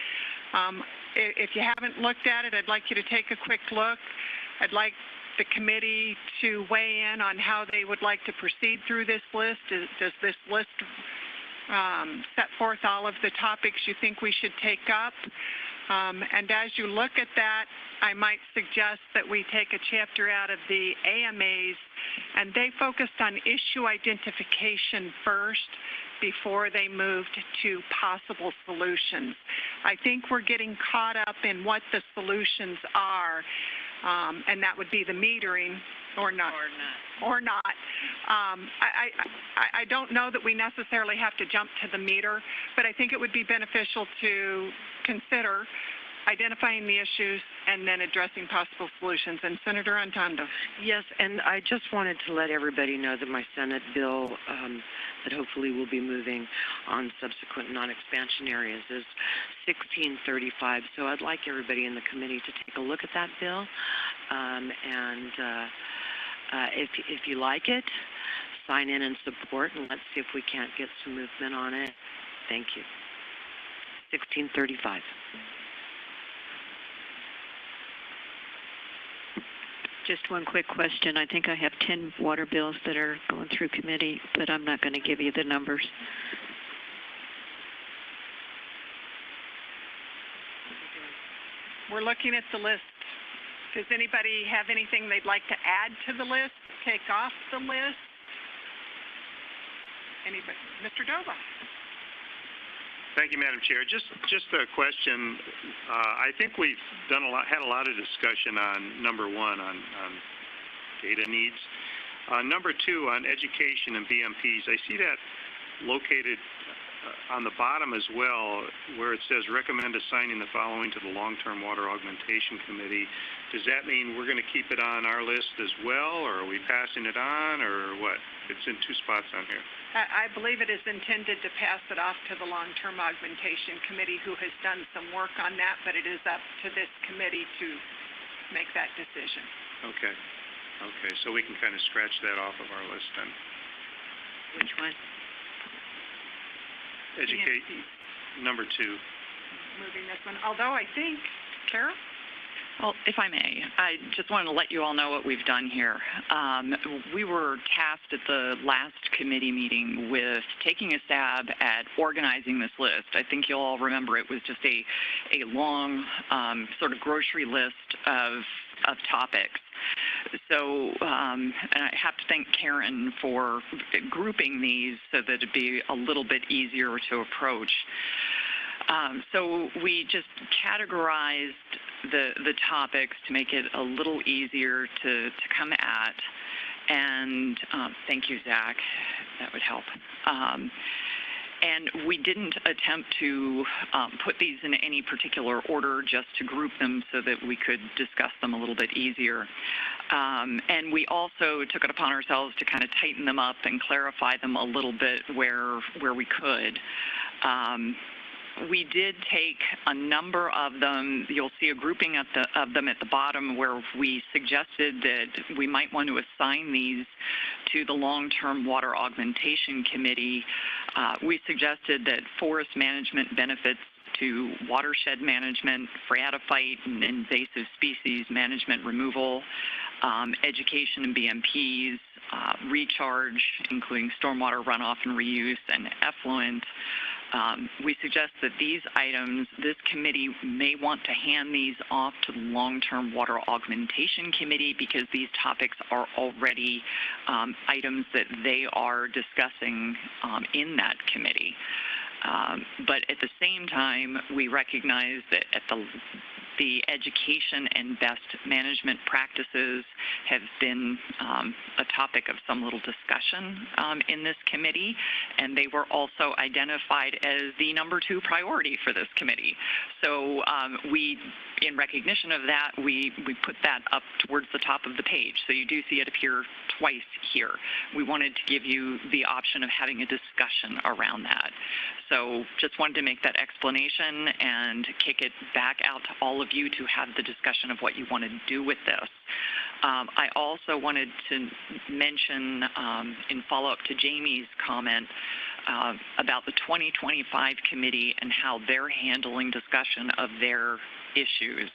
Speaker 1: If you haven't looked at it, I'd like you to take a quick look. I'd like the committee to weigh in on how they would like to proceed through this list. Does this list set forth all of the topics you think we should take up? And as you look at that, I might suggest that we take a chapter out of the AMAs, and they focused on issue identification first before they moved to possible solutions. I think we're getting caught up in what the solutions are, and that would be the metering or not. I don't know that we necessarily have to jump to the meter, but I think it would be beneficial to consider identifying the issues and then addressing possible solutions. And Senator Antondo.
Speaker 8: Yes, and I just wanted to let everybody know that my Senate bill that hopefully will be moving on subsequent non-expansion areas is 1635. So I'd like everybody in the committee to take a look at that bill. If you like it, sign in and support, and let's see if we can't get some movement on it. Thank you. 1635.
Speaker 2: Just one quick question. I think I have 10 water bills that are going through committee, but I'm not going to give you the numbers.
Speaker 1: We're looking at the list. Does anybody have anything they'd like to add to the list, take off the list? Anybody? Mr. Dova.
Speaker 3: Thank you, Madam Chair. Just a question. I think we've had a lot of discussion on number one on data needs. Number two on education and BMPs. I see that located on the bottom as well, where it says recommend assigning the following to the Long-Term Water Augmentation Committee. Does that mean we're going to keep it on our list as well, or are we passing it on, or what? It's in two spots on here.
Speaker 1: I believe it is intended to pass it off to the Long-Term Augmentation Committee, who has done some work on that, but it is up to this committee to make that decision.
Speaker 3: Okay. Okay, so we can kind of scratch that off of our list then.
Speaker 2: Which one?
Speaker 3: Educate, number two.
Speaker 1: Moving this one, although I think, Carol?
Speaker 12: Well, if I may, I just wanted to let you all know what we've done here. We were tasked at the last committee meeting with taking a stab at organizing this list. I think you'll all remember it was just a long sort of grocery list of topics. So, and I have to thank Karen for grouping these so that it'd be a little bit easier to approach. So we just categorized the topics to make it a little easier to come at. And thank you, Zach. That would help. And we didn't attempt to put these in any particular order, just to group them so that we could discuss them a little bit easier. And we also took it upon ourselves to kind of tighten them up and clarify them a little bit where we could. We did take a number of them. You'll see a grouping of them at the bottom where we suggested that we might want to assign these to the Long-Term Water Augmentation Committee. We suggested that forest management benefits to watershed management, phreatophyte and invasive species management removal, education and BMPs, recharge, including stormwater runoff and reuse, and effluent. We suggest that these items, this committee may want to hand these off to the Long-Term Water Augmentation Committee because these topics are already items that they are discussing in that committee. But at the same time, we recognize that at the education and best management practices have been a topic of some little discussion in this committee, and they were also identified as the number 2 priority for this committee. So we, in recognition of that, we put that up towards the top of the page. So you do see it appear twice here. We wanted to give you the option of having a discussion around that. So just wanted to make that explanation and kick it back out to all of you to have the discussion of what you want to do with this. I also wanted to mention, in follow-up to Jamie's comment, about the 2025 committee and how they're handling discussion of their issues.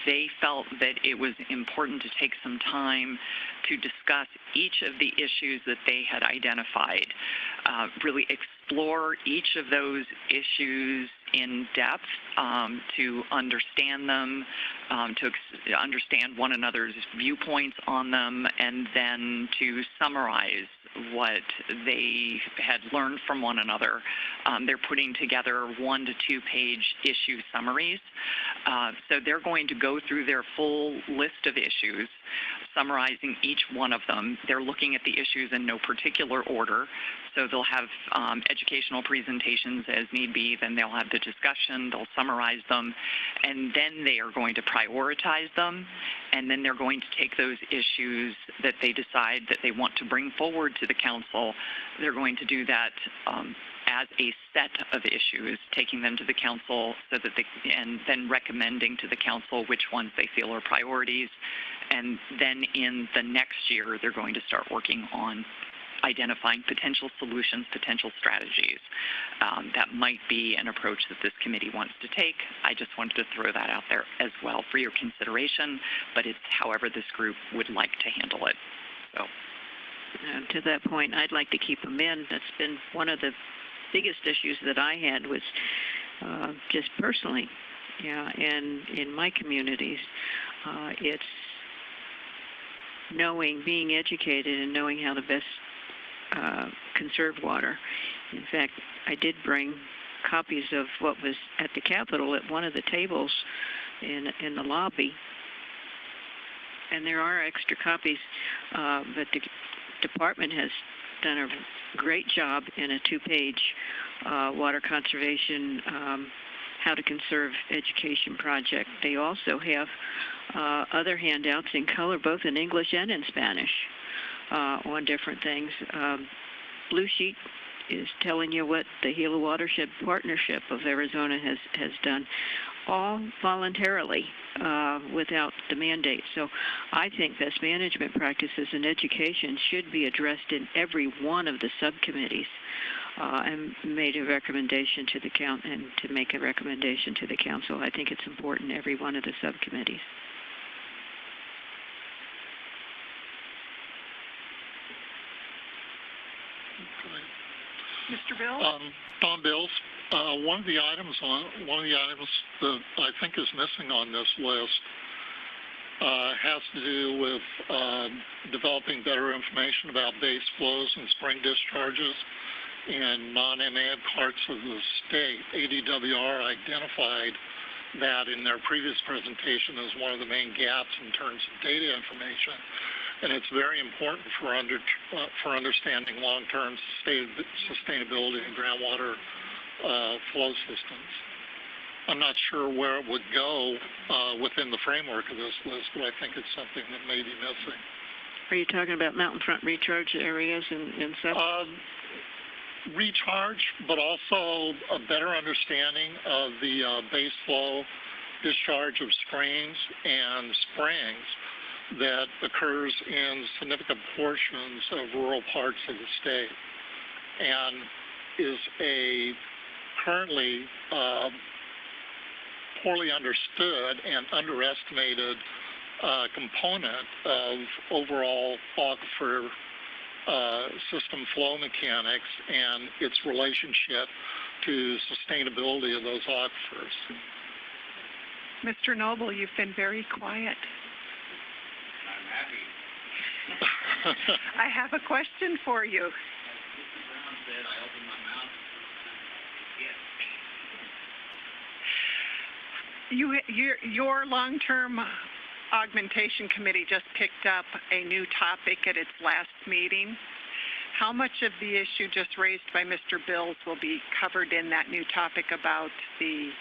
Speaker 12: They felt that it was important to take some time to discuss each of the issues that they had identified, really explore each of those issues in depth, to understand them, to understand one another's viewpoints on them, and then to summarize what they had learned from one another. They're putting together 1 to 2 page issue summaries. So they're going to go through their full list of issues, summarizing each one of them. They're looking at the issues in no particular order. So they'll have educational presentations as need be, then they'll have the discussion, they'll summarize them, and then they are going to prioritize them, and then they're going to take those issues that they decide that they want to bring forward to the council. They're going to do that as a set of issues, taking them to the council so that and then recommending to the council which ones they feel are priorities. And then in the next year, they're going to start working on identifying potential solutions, potential strategies. That might be an approach that this committee wants to take. I just wanted to throw that out there as well for your consideration, but it's however this group would like to handle it. So.
Speaker 2: To that point, I'd like to keep them in. That's been one of the biggest issues that I had was just personally, and in my communities, it's being educated and knowing how to best conserve water. In fact, I did bring copies of what was at the Capitol at one of the tables in the lobby, and there are extra copies, but the department has done a great job in a 2-page water conservation, how to conserve education project. They also have other handouts in color, both in English and in Spanish, on different things. Blue Sheet is telling you what the Gila Watershed Partnership of Arizona has done, all voluntarily, without the mandate. So I think best management practices and education should be addressed in every one of the subcommittees, and made a recommendation to the and to make a recommendation to the council. I think it's important in every one of the subcommittees.
Speaker 1: Mr. Bill?
Speaker 9: Don Bills. One of the items that I think is missing on this list has to do with developing better information about base flows and spring discharges in non-MAD parts of the state. ADWR identified that in their previous presentation as one of the main gaps in terms of data information. And it's very important for understanding long-term sustainability in groundwater flow systems. I'm not sure where it would go within the framework of this list, but I think it's something that may be missing.
Speaker 2: Are you talking about mountain front recharge areas and such?
Speaker 9: Recharge, but also a better understanding of the base flow discharge of streams and springs that occurs in significant portions of rural parts of the state, and is a currently poorly understood and underestimated component of overall aquifer system flow mechanics and its relationship to sustainability of those aquifers.
Speaker 1: Mr. Noble, you've been very quiet. I have a question for you. Your long-term augmentation committee just picked up a new topic at its last meeting. How much of the issue just raised by Mr. Bills will be covered in that new topic about the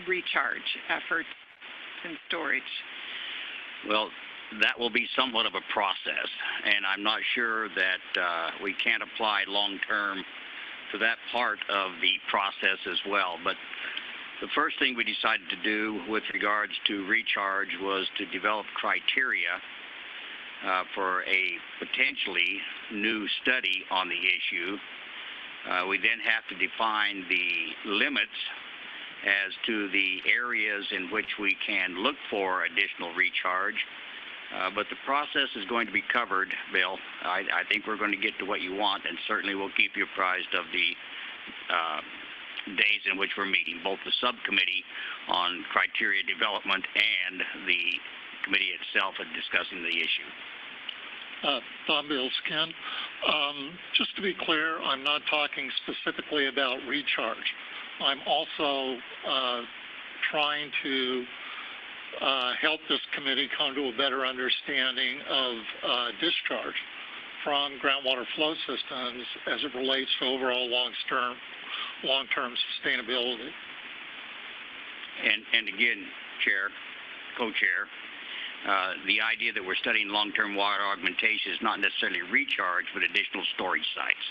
Speaker 1: recharge efforts and storage?
Speaker 7: Well, that will be somewhat of a process, and I'm not sure that we can't apply long-term to that part of the process as well. But the first thing we decided to do with regards to recharge was to develop criteria for a potentially new study on the issue We then have to define the limits as to the areas in which we can look for additional recharge. But the process is going to be covered, Bill. I think we're going to get to what you want, and certainly we'll keep you apprised of the days in which we're meeting, both the subcommittee on criteria development and the committee itself in discussing the issue.
Speaker 9: Bob Bilskin. Just to be clear, I'm not talking specifically about recharge. I'm also trying to help this committee come to a better understanding of discharge from groundwater flow systems as it relates to overall long-term sustainability.
Speaker 7: And again, Chair, Co-Chair, the idea that we're studying long-term water augmentation is not necessarily recharge, but additional storage sites.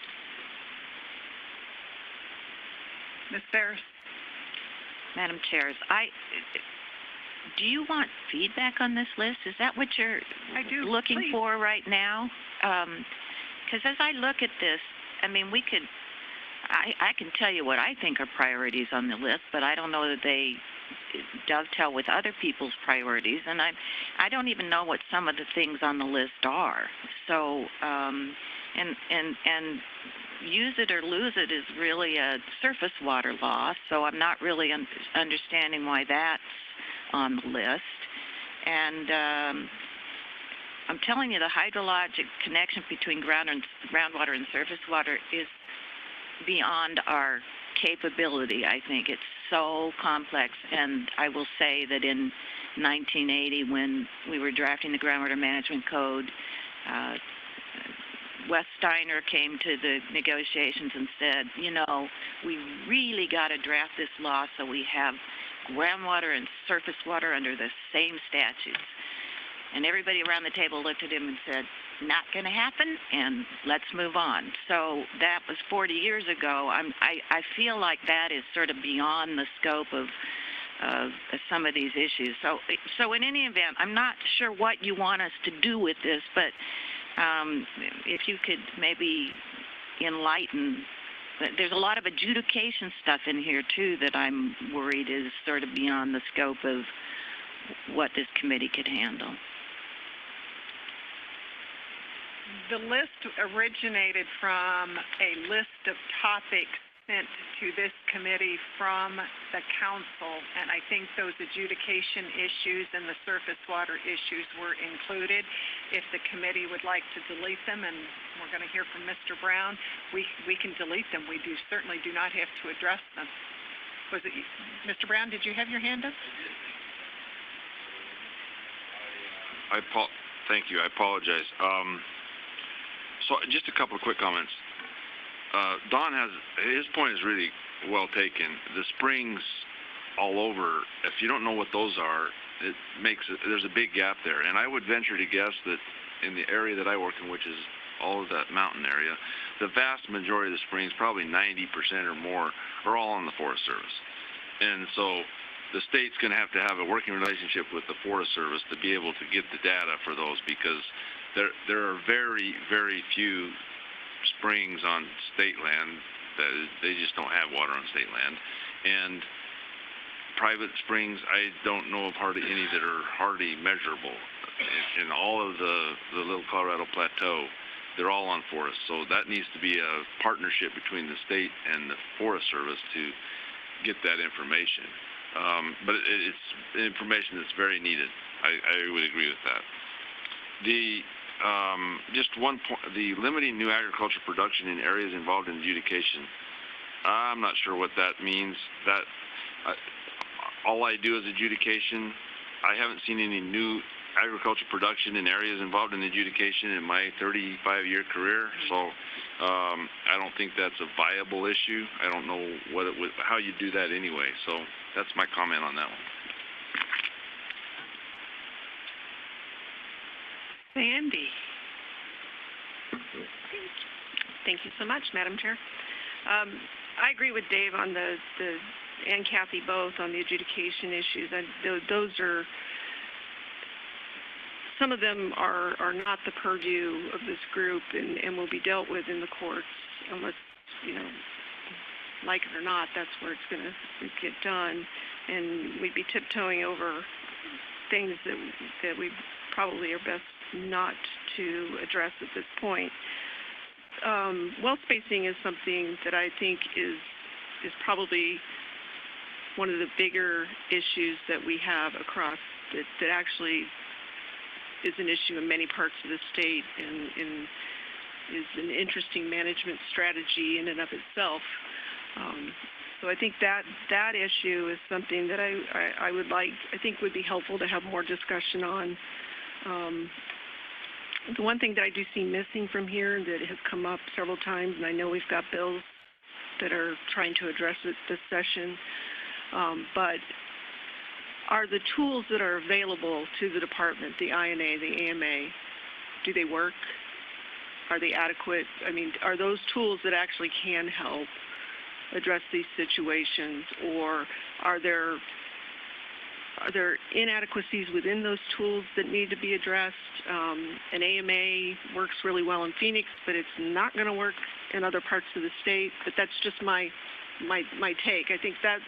Speaker 1: Ms. Ferris.
Speaker 15: Madam Chair, do you want feedback on this list? Is that what you're looking for right now? Because as I look at this, I mean, I can tell you what I think are priorities on the list, but I don't know that they dovetail with other people's priorities, and I don't even know what some of the things on the list are. So, and use it or lose it is really a surface water law, so I'm not really understanding why that's on the list. And I'm telling you, the hydrologic connection between groundwater and surface water is beyond our capability. I think it's so complex, and I will say that in 1980, when we were drafting the Groundwater Management Code, Wes Steiner came to the negotiations and said, you know, we really got to draft this law so we have groundwater and surface water under the same statutes. And everybody around the table looked at him and said, not going to happen, and let's move on. So that was 40 years ago. I feel like that is sort of beyond the scope of some of these issues. So in any event, I'm not sure what you want us to do with this, but if you could maybe enlighten. There's a lot of adjudication stuff in here, too, that I'm worried is sort of beyond the scope of what this committee could handle.
Speaker 1: The list originated from a list of topics sent to this committee from the council, and I think those adjudication issues and the surface water issues were included. If the committee would like to delete them, and we're going to hear from Mr. Brown, we can delete them. We certainly do not have to address them. Was it Mr. Brown? Did you have your hand up?
Speaker 5: Thank you. I apologize. So just a couple of quick comments. Don his point is really well taken. The springs all over, if you don't know what those are, there's a big gap there. And I would venture to guess that in the area that I work in, which is all of that mountain area, the vast majority of the springs, probably 90% or more, are all on the Forest Service. And so the state's going to have a working relationship with the Forest Service to be able to get the data for those, because there are very, very few springs on state land that they just don't have water on state land. And private springs, I don't know of hardly any that are hardly measurable. In all of the Little Colorado Plateau, they're all on forest. So that needs to be a partnership between the state and the Forest Service to get that information. But it's information that's very needed. I would agree with that. Just one point, the limiting new agriculture production in areas involved in adjudication. I'm not sure what that means. All I do is adjudication. I haven't seen any new agriculture production in areas involved in adjudication in my 35-year career. So I don't think that's a viable issue. I don't know how you do that anyway. So that's my comment on that one.
Speaker 1: Sandy.
Speaker 14: Thank you so much, Madam Chair. I agree with Dave on and Kathy both on the adjudication issues. And those are, some of them are not the purview of this group and will be dealt with in the courts unless like it or not, that's where it's going to get done, and we'd be tiptoeing over things that we probably are best not to address at this point. Well spacing is something that I think is probably one of the bigger issues that we have across that actually is an issue in many parts of the state and is an interesting management strategy in and of itself. So I think that issue is something that I think would be helpful to have more discussion on. The one thing that I do see missing from here that has come up several times, and I know we've got bills that are trying to address it this session, but are the tools that are available to the department, the INA, the AMA, do they work? Are they adequate? I mean, are those tools that actually can help address these situations, or are there inadequacies within those tools that need to be addressed? An AMA works really well in Phoenix, but it's not going to work in other parts of the state. But that's just my take. I think that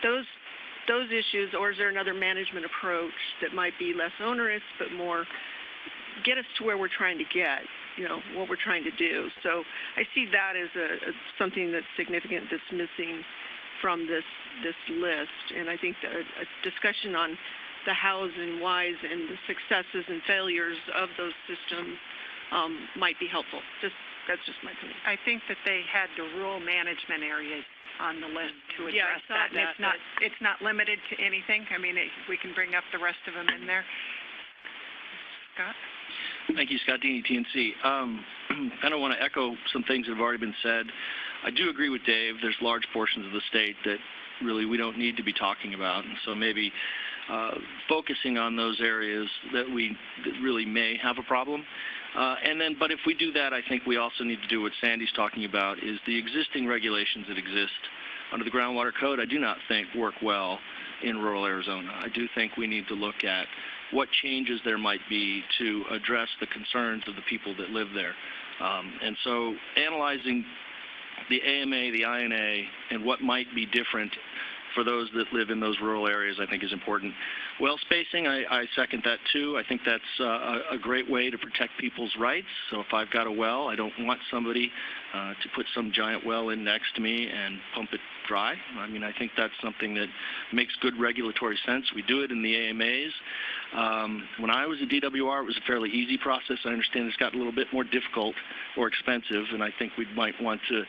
Speaker 14: those issues, or is there another management approach that might be less onerous but more get us to where we're trying to get, what we're trying to do. So I see that as something that's significant that's missing from this list, and I think that a discussion on the hows and whys and the successes and failures of those systems might be helpful. That's just my opinion.
Speaker 1: I think that they had the rural management areas on the list to address that. It's not limited to anything. I mean, we can bring up the rest of them in there. Scott?
Speaker 18: Thank you, Scott Dini, TNC. Kind of want to echo some things that have already been said. I do agree with Dave. There's large portions of the state that really we don't need to be talking about, and so maybe focusing on those areas that really may have a problem. But if we do that, I think we also need to do what Sandy's talking about, is the existing regulations that exist under the Groundwater Code, I do not think work well in rural Arizona. I do think we need to look at what changes there might be to address the concerns of the people that live there. And so analyzing the AMA, the INA, and what might be different for those that live in those rural areas, I think is important. Well spacing, I second that too. I think that's a great way to protect people's rights. So if I've got a well, I don't want somebody to put some giant well in next to me and pump it dry. I mean, I think that's something that makes good regulatory sense. We do it in the AMAs. When I was a DWR, it was a fairly easy process. I understand it's gotten a little bit more difficult or expensive, and I think we might want to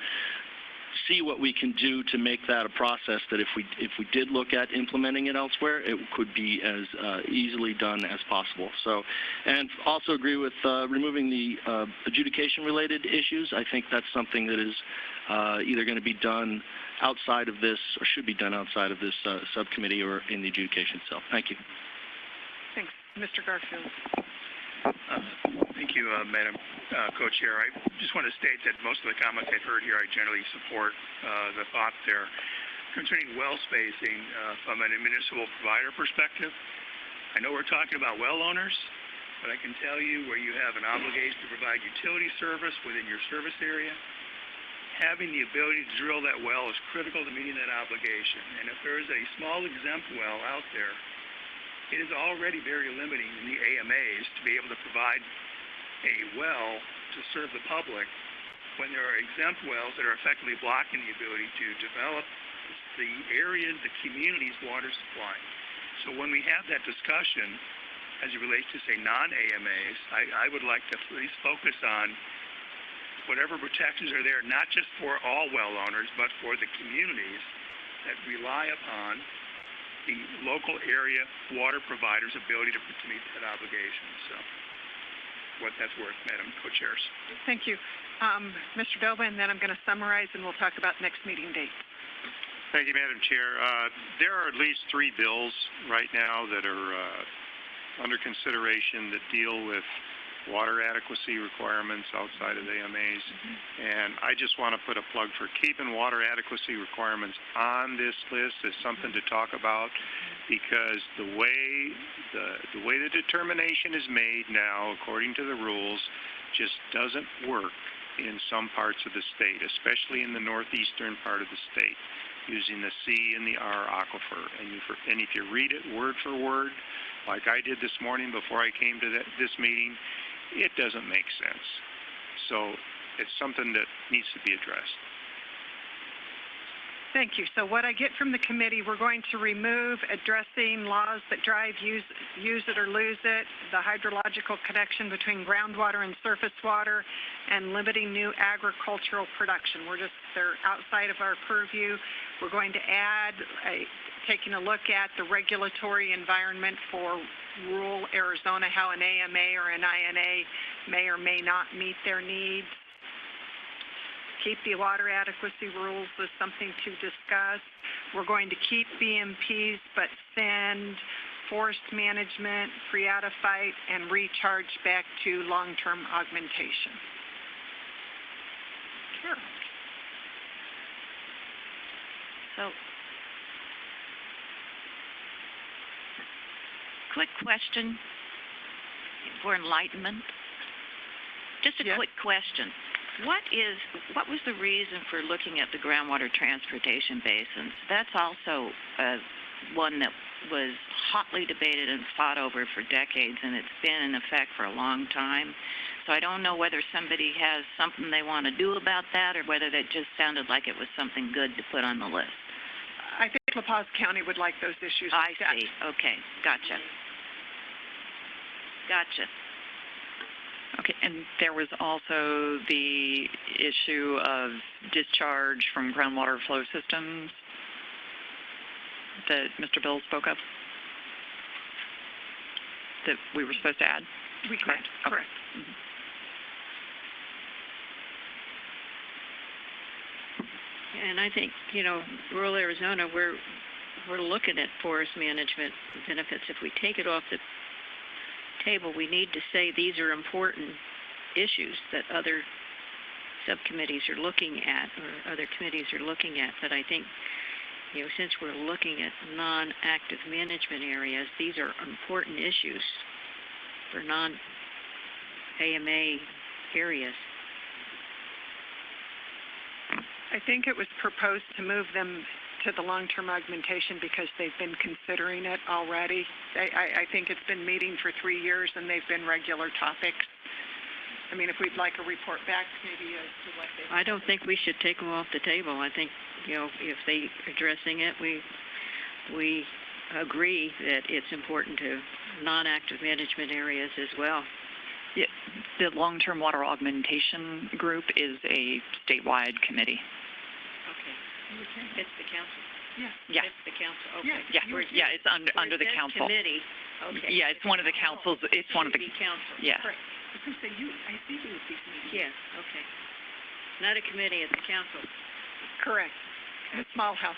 Speaker 18: see what we can do to make that a process that if we did look at implementing it elsewhere, it could be as easily done as possible. So, and also agree with removing the adjudication-related issues. I think that's something that is either going to be done outside of this, or should be done outside of this subcommittee or in the adjudication itself. Thank you.
Speaker 1: Thanks. Mr. Garfield.
Speaker 16: Thank you, Madam Co-Chair. I just want to state that most of the comments I've heard here, I generally support the thought there. Concerning well spacing, from a municipal provider perspective, I know we're talking about well owners, but I can tell you where you have an obligation to provide utility service within your service area, having the ability to drill that well is critical to meeting that obligation. And if there is a small exempt well out there, it is already very limiting in the AMAs to be able to provide a well to serve the public when there are exempt wells that are effectively blocking the ability to develop the areas, the community's water supply. So when we have that discussion as it relates to, say, non-AMAs, I would like to at least focus on whatever protections are there, not just for all well owners, but for the communities that rely upon the local area water provider's ability to meet that obligation. So, what that's worth, Madam Co-Chairs.
Speaker 1: Thank you. Mr. Belba, and then I'm going to summarize and we'll talk about next meeting date.
Speaker 3: Thank you, Madam Chair. There are at least 3 bills right now that are under consideration that deal with water adequacy requirements outside of AMAs. And I just want to put a plug for keeping water adequacy requirements on this list as something to talk about, because the way the determination is made now, according to the rules, just doesn't work in some parts of the state, especially in the northeastern part of the state, using the C and the R aquifer. And if you read it word for word, like I did this morning before I came to this meeting, it doesn't make sense. So it's something that needs to be addressed.
Speaker 1: Thank you. So what I get from the committee, we're going to remove addressing laws that drive use it or lose it, the hydrological connection between groundwater and surface water, and limiting new agricultural production. They're outside of our purview. We're going to add, taking a look at the regulatory environment for rural Arizona, how an AMA or an INA may or may not meet their needs. Keep the water adequacy rules as something to discuss. We're going to keep BMPs, but send forest management, phreatophyte, and recharge back to long-term augmentation. Sure.
Speaker 15: So, quick question for enlightenment. Just a quick question. What was the reason for looking at the groundwater transportation basins? That's also one that was hotly debated and fought over for decades, and it's been in effect for a long time. So I don't know whether somebody has something they want to do about that, or whether that just sounded like it was something good to put on the list.
Speaker 1: I think La Paz County would like those issues.
Speaker 15: I see. Okay. Gotcha.
Speaker 12: Okay, and there was also the issue of discharge from groundwater flow systems that Mr. Bill spoke of, that we were supposed to add?
Speaker 1: Correct. Correct.
Speaker 2: And I think, rural Arizona, we're looking at forest management benefits. If we take it off the table, we need to say these are important issues that other subcommittees are looking at, or other committees are looking at. But I think, since we're looking at non-active management areas, these are important issues for non-AMA areas.
Speaker 1: I think it was proposed to move them to the long-term augmentation because they've been considering it already. I think it's been meeting for 3 years, and they've been regular topics. I mean, if we'd like a report back, maybe as to what they...
Speaker 2: I don't think we should take them off the table. I think, if they're addressing it, we agree that it's important to non-active management areas as well.
Speaker 12: Yeah, the long-term water augmentation group is a statewide committee.
Speaker 2: It's the council.
Speaker 12: Yeah.
Speaker 2: It's the council. Okay.
Speaker 12: Yeah. It's under the council.
Speaker 2: Committee. Okay.
Speaker 12: Yeah, it's one of the councils. It's one of the
Speaker 2: council.
Speaker 12: Yeah.
Speaker 1: Right. I was going to say I see you at these meetings.
Speaker 2: Yeah. Okay. Not a committee. It's the council.
Speaker 1: Correct. A small house.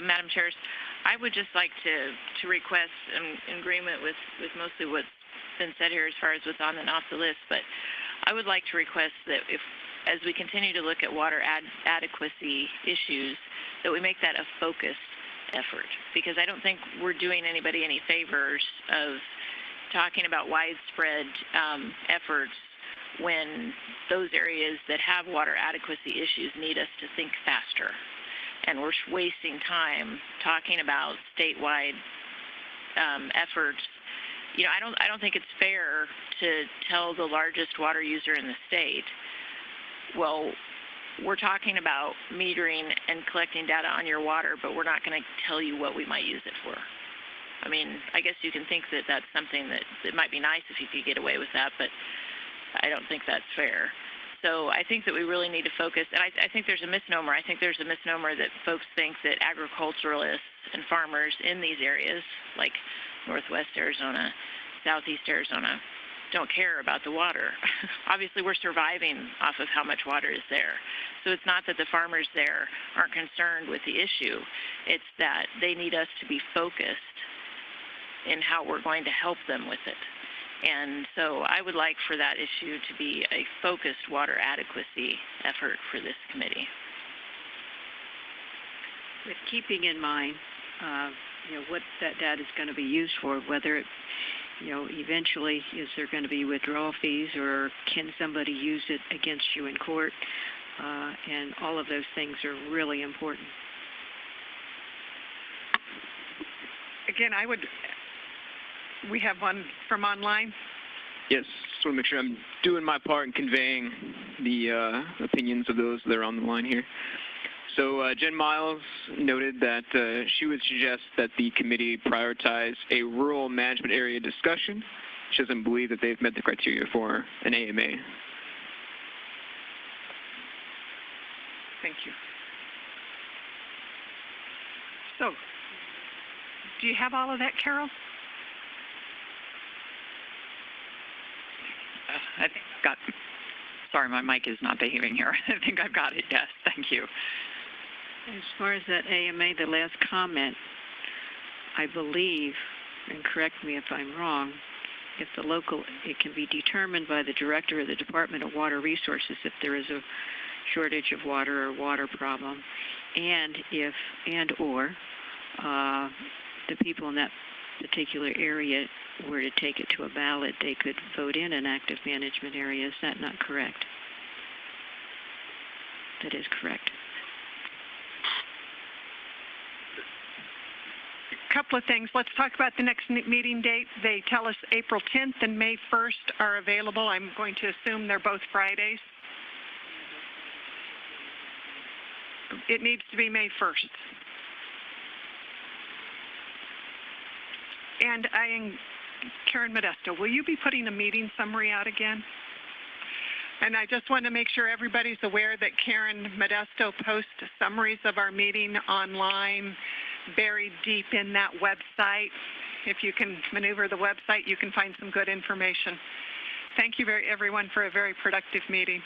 Speaker 4: Madam Chair, I would just like to request in agreement with mostly what's been said here as far as what's on and off the list, but I would like to request that as we continue to look at water adequacy issues, that we make that a focused effort, because I don't think we're doing anybody any favors of talking about widespread efforts when those areas that have water adequacy issues need us to think faster. And we're wasting time talking about statewide efforts. I don't think it's fair to tell the largest water user in the state, well, we're talking about metering and collecting data on your water, but we're not going to tell you what we might use it for. I mean, I guess you can think that that's something that might be nice if you could get away with that, but I don't think that's fair. So I think that we really need to focus, and I think there's a misnomer. I think there's a misnomer that folks think that agriculturalists and farmers in these areas, like Northwest Arizona, Southeast Arizona, don't care about the water. Obviously, we're surviving off of how much water is there. So it's not that the farmers there aren't concerned with the issue. It's that they need us to be focused in how we're going to help them with it. And so I would like for that issue to be a focused water adequacy effort for this committee.
Speaker 2: With keeping in mind, what that data is going to be used for, whether it eventually, is there going to be withdrawal fees, or can somebody use it against you in court? And all of those things are really important.
Speaker 1: Again, we have one from online.
Speaker 19: Yes, just want to make sure I'm doing my part in conveying the opinions of those that are on the line here. So Jen Miles noted that she would suggest that the committee prioritize a rural management area discussion. She doesn't believe that they've met the criteria for an AMA.
Speaker 1: Thank you. So, do you have all of that, Carol?
Speaker 12: I think I've got, sorry, my mic is not behaving here. I think I've got it, yes, thank you.
Speaker 2: As far as that AMA, the last comment, I believe, and correct me if I'm wrong, if it can be determined by the director of the Department of Water Resources if there is a shortage of water or water problem, and or the people in that particular area were to take it to a ballot, they could vote in an active management area. Is that not correct? That is correct.
Speaker 1: Couple of things. Let's talk about the next meeting date. They tell us April 10th and May 1st are available. I'm going to assume they're both Fridays. It needs to be May 1st. And Karen Modesto, will you be putting a meeting summary out again? And I just want to make sure everybody's aware that Karen Modesto posts summaries of our meeting online, buried deep in that website. If you can maneuver the website, you can find some good information. Thank you everyone for a very productive meeting.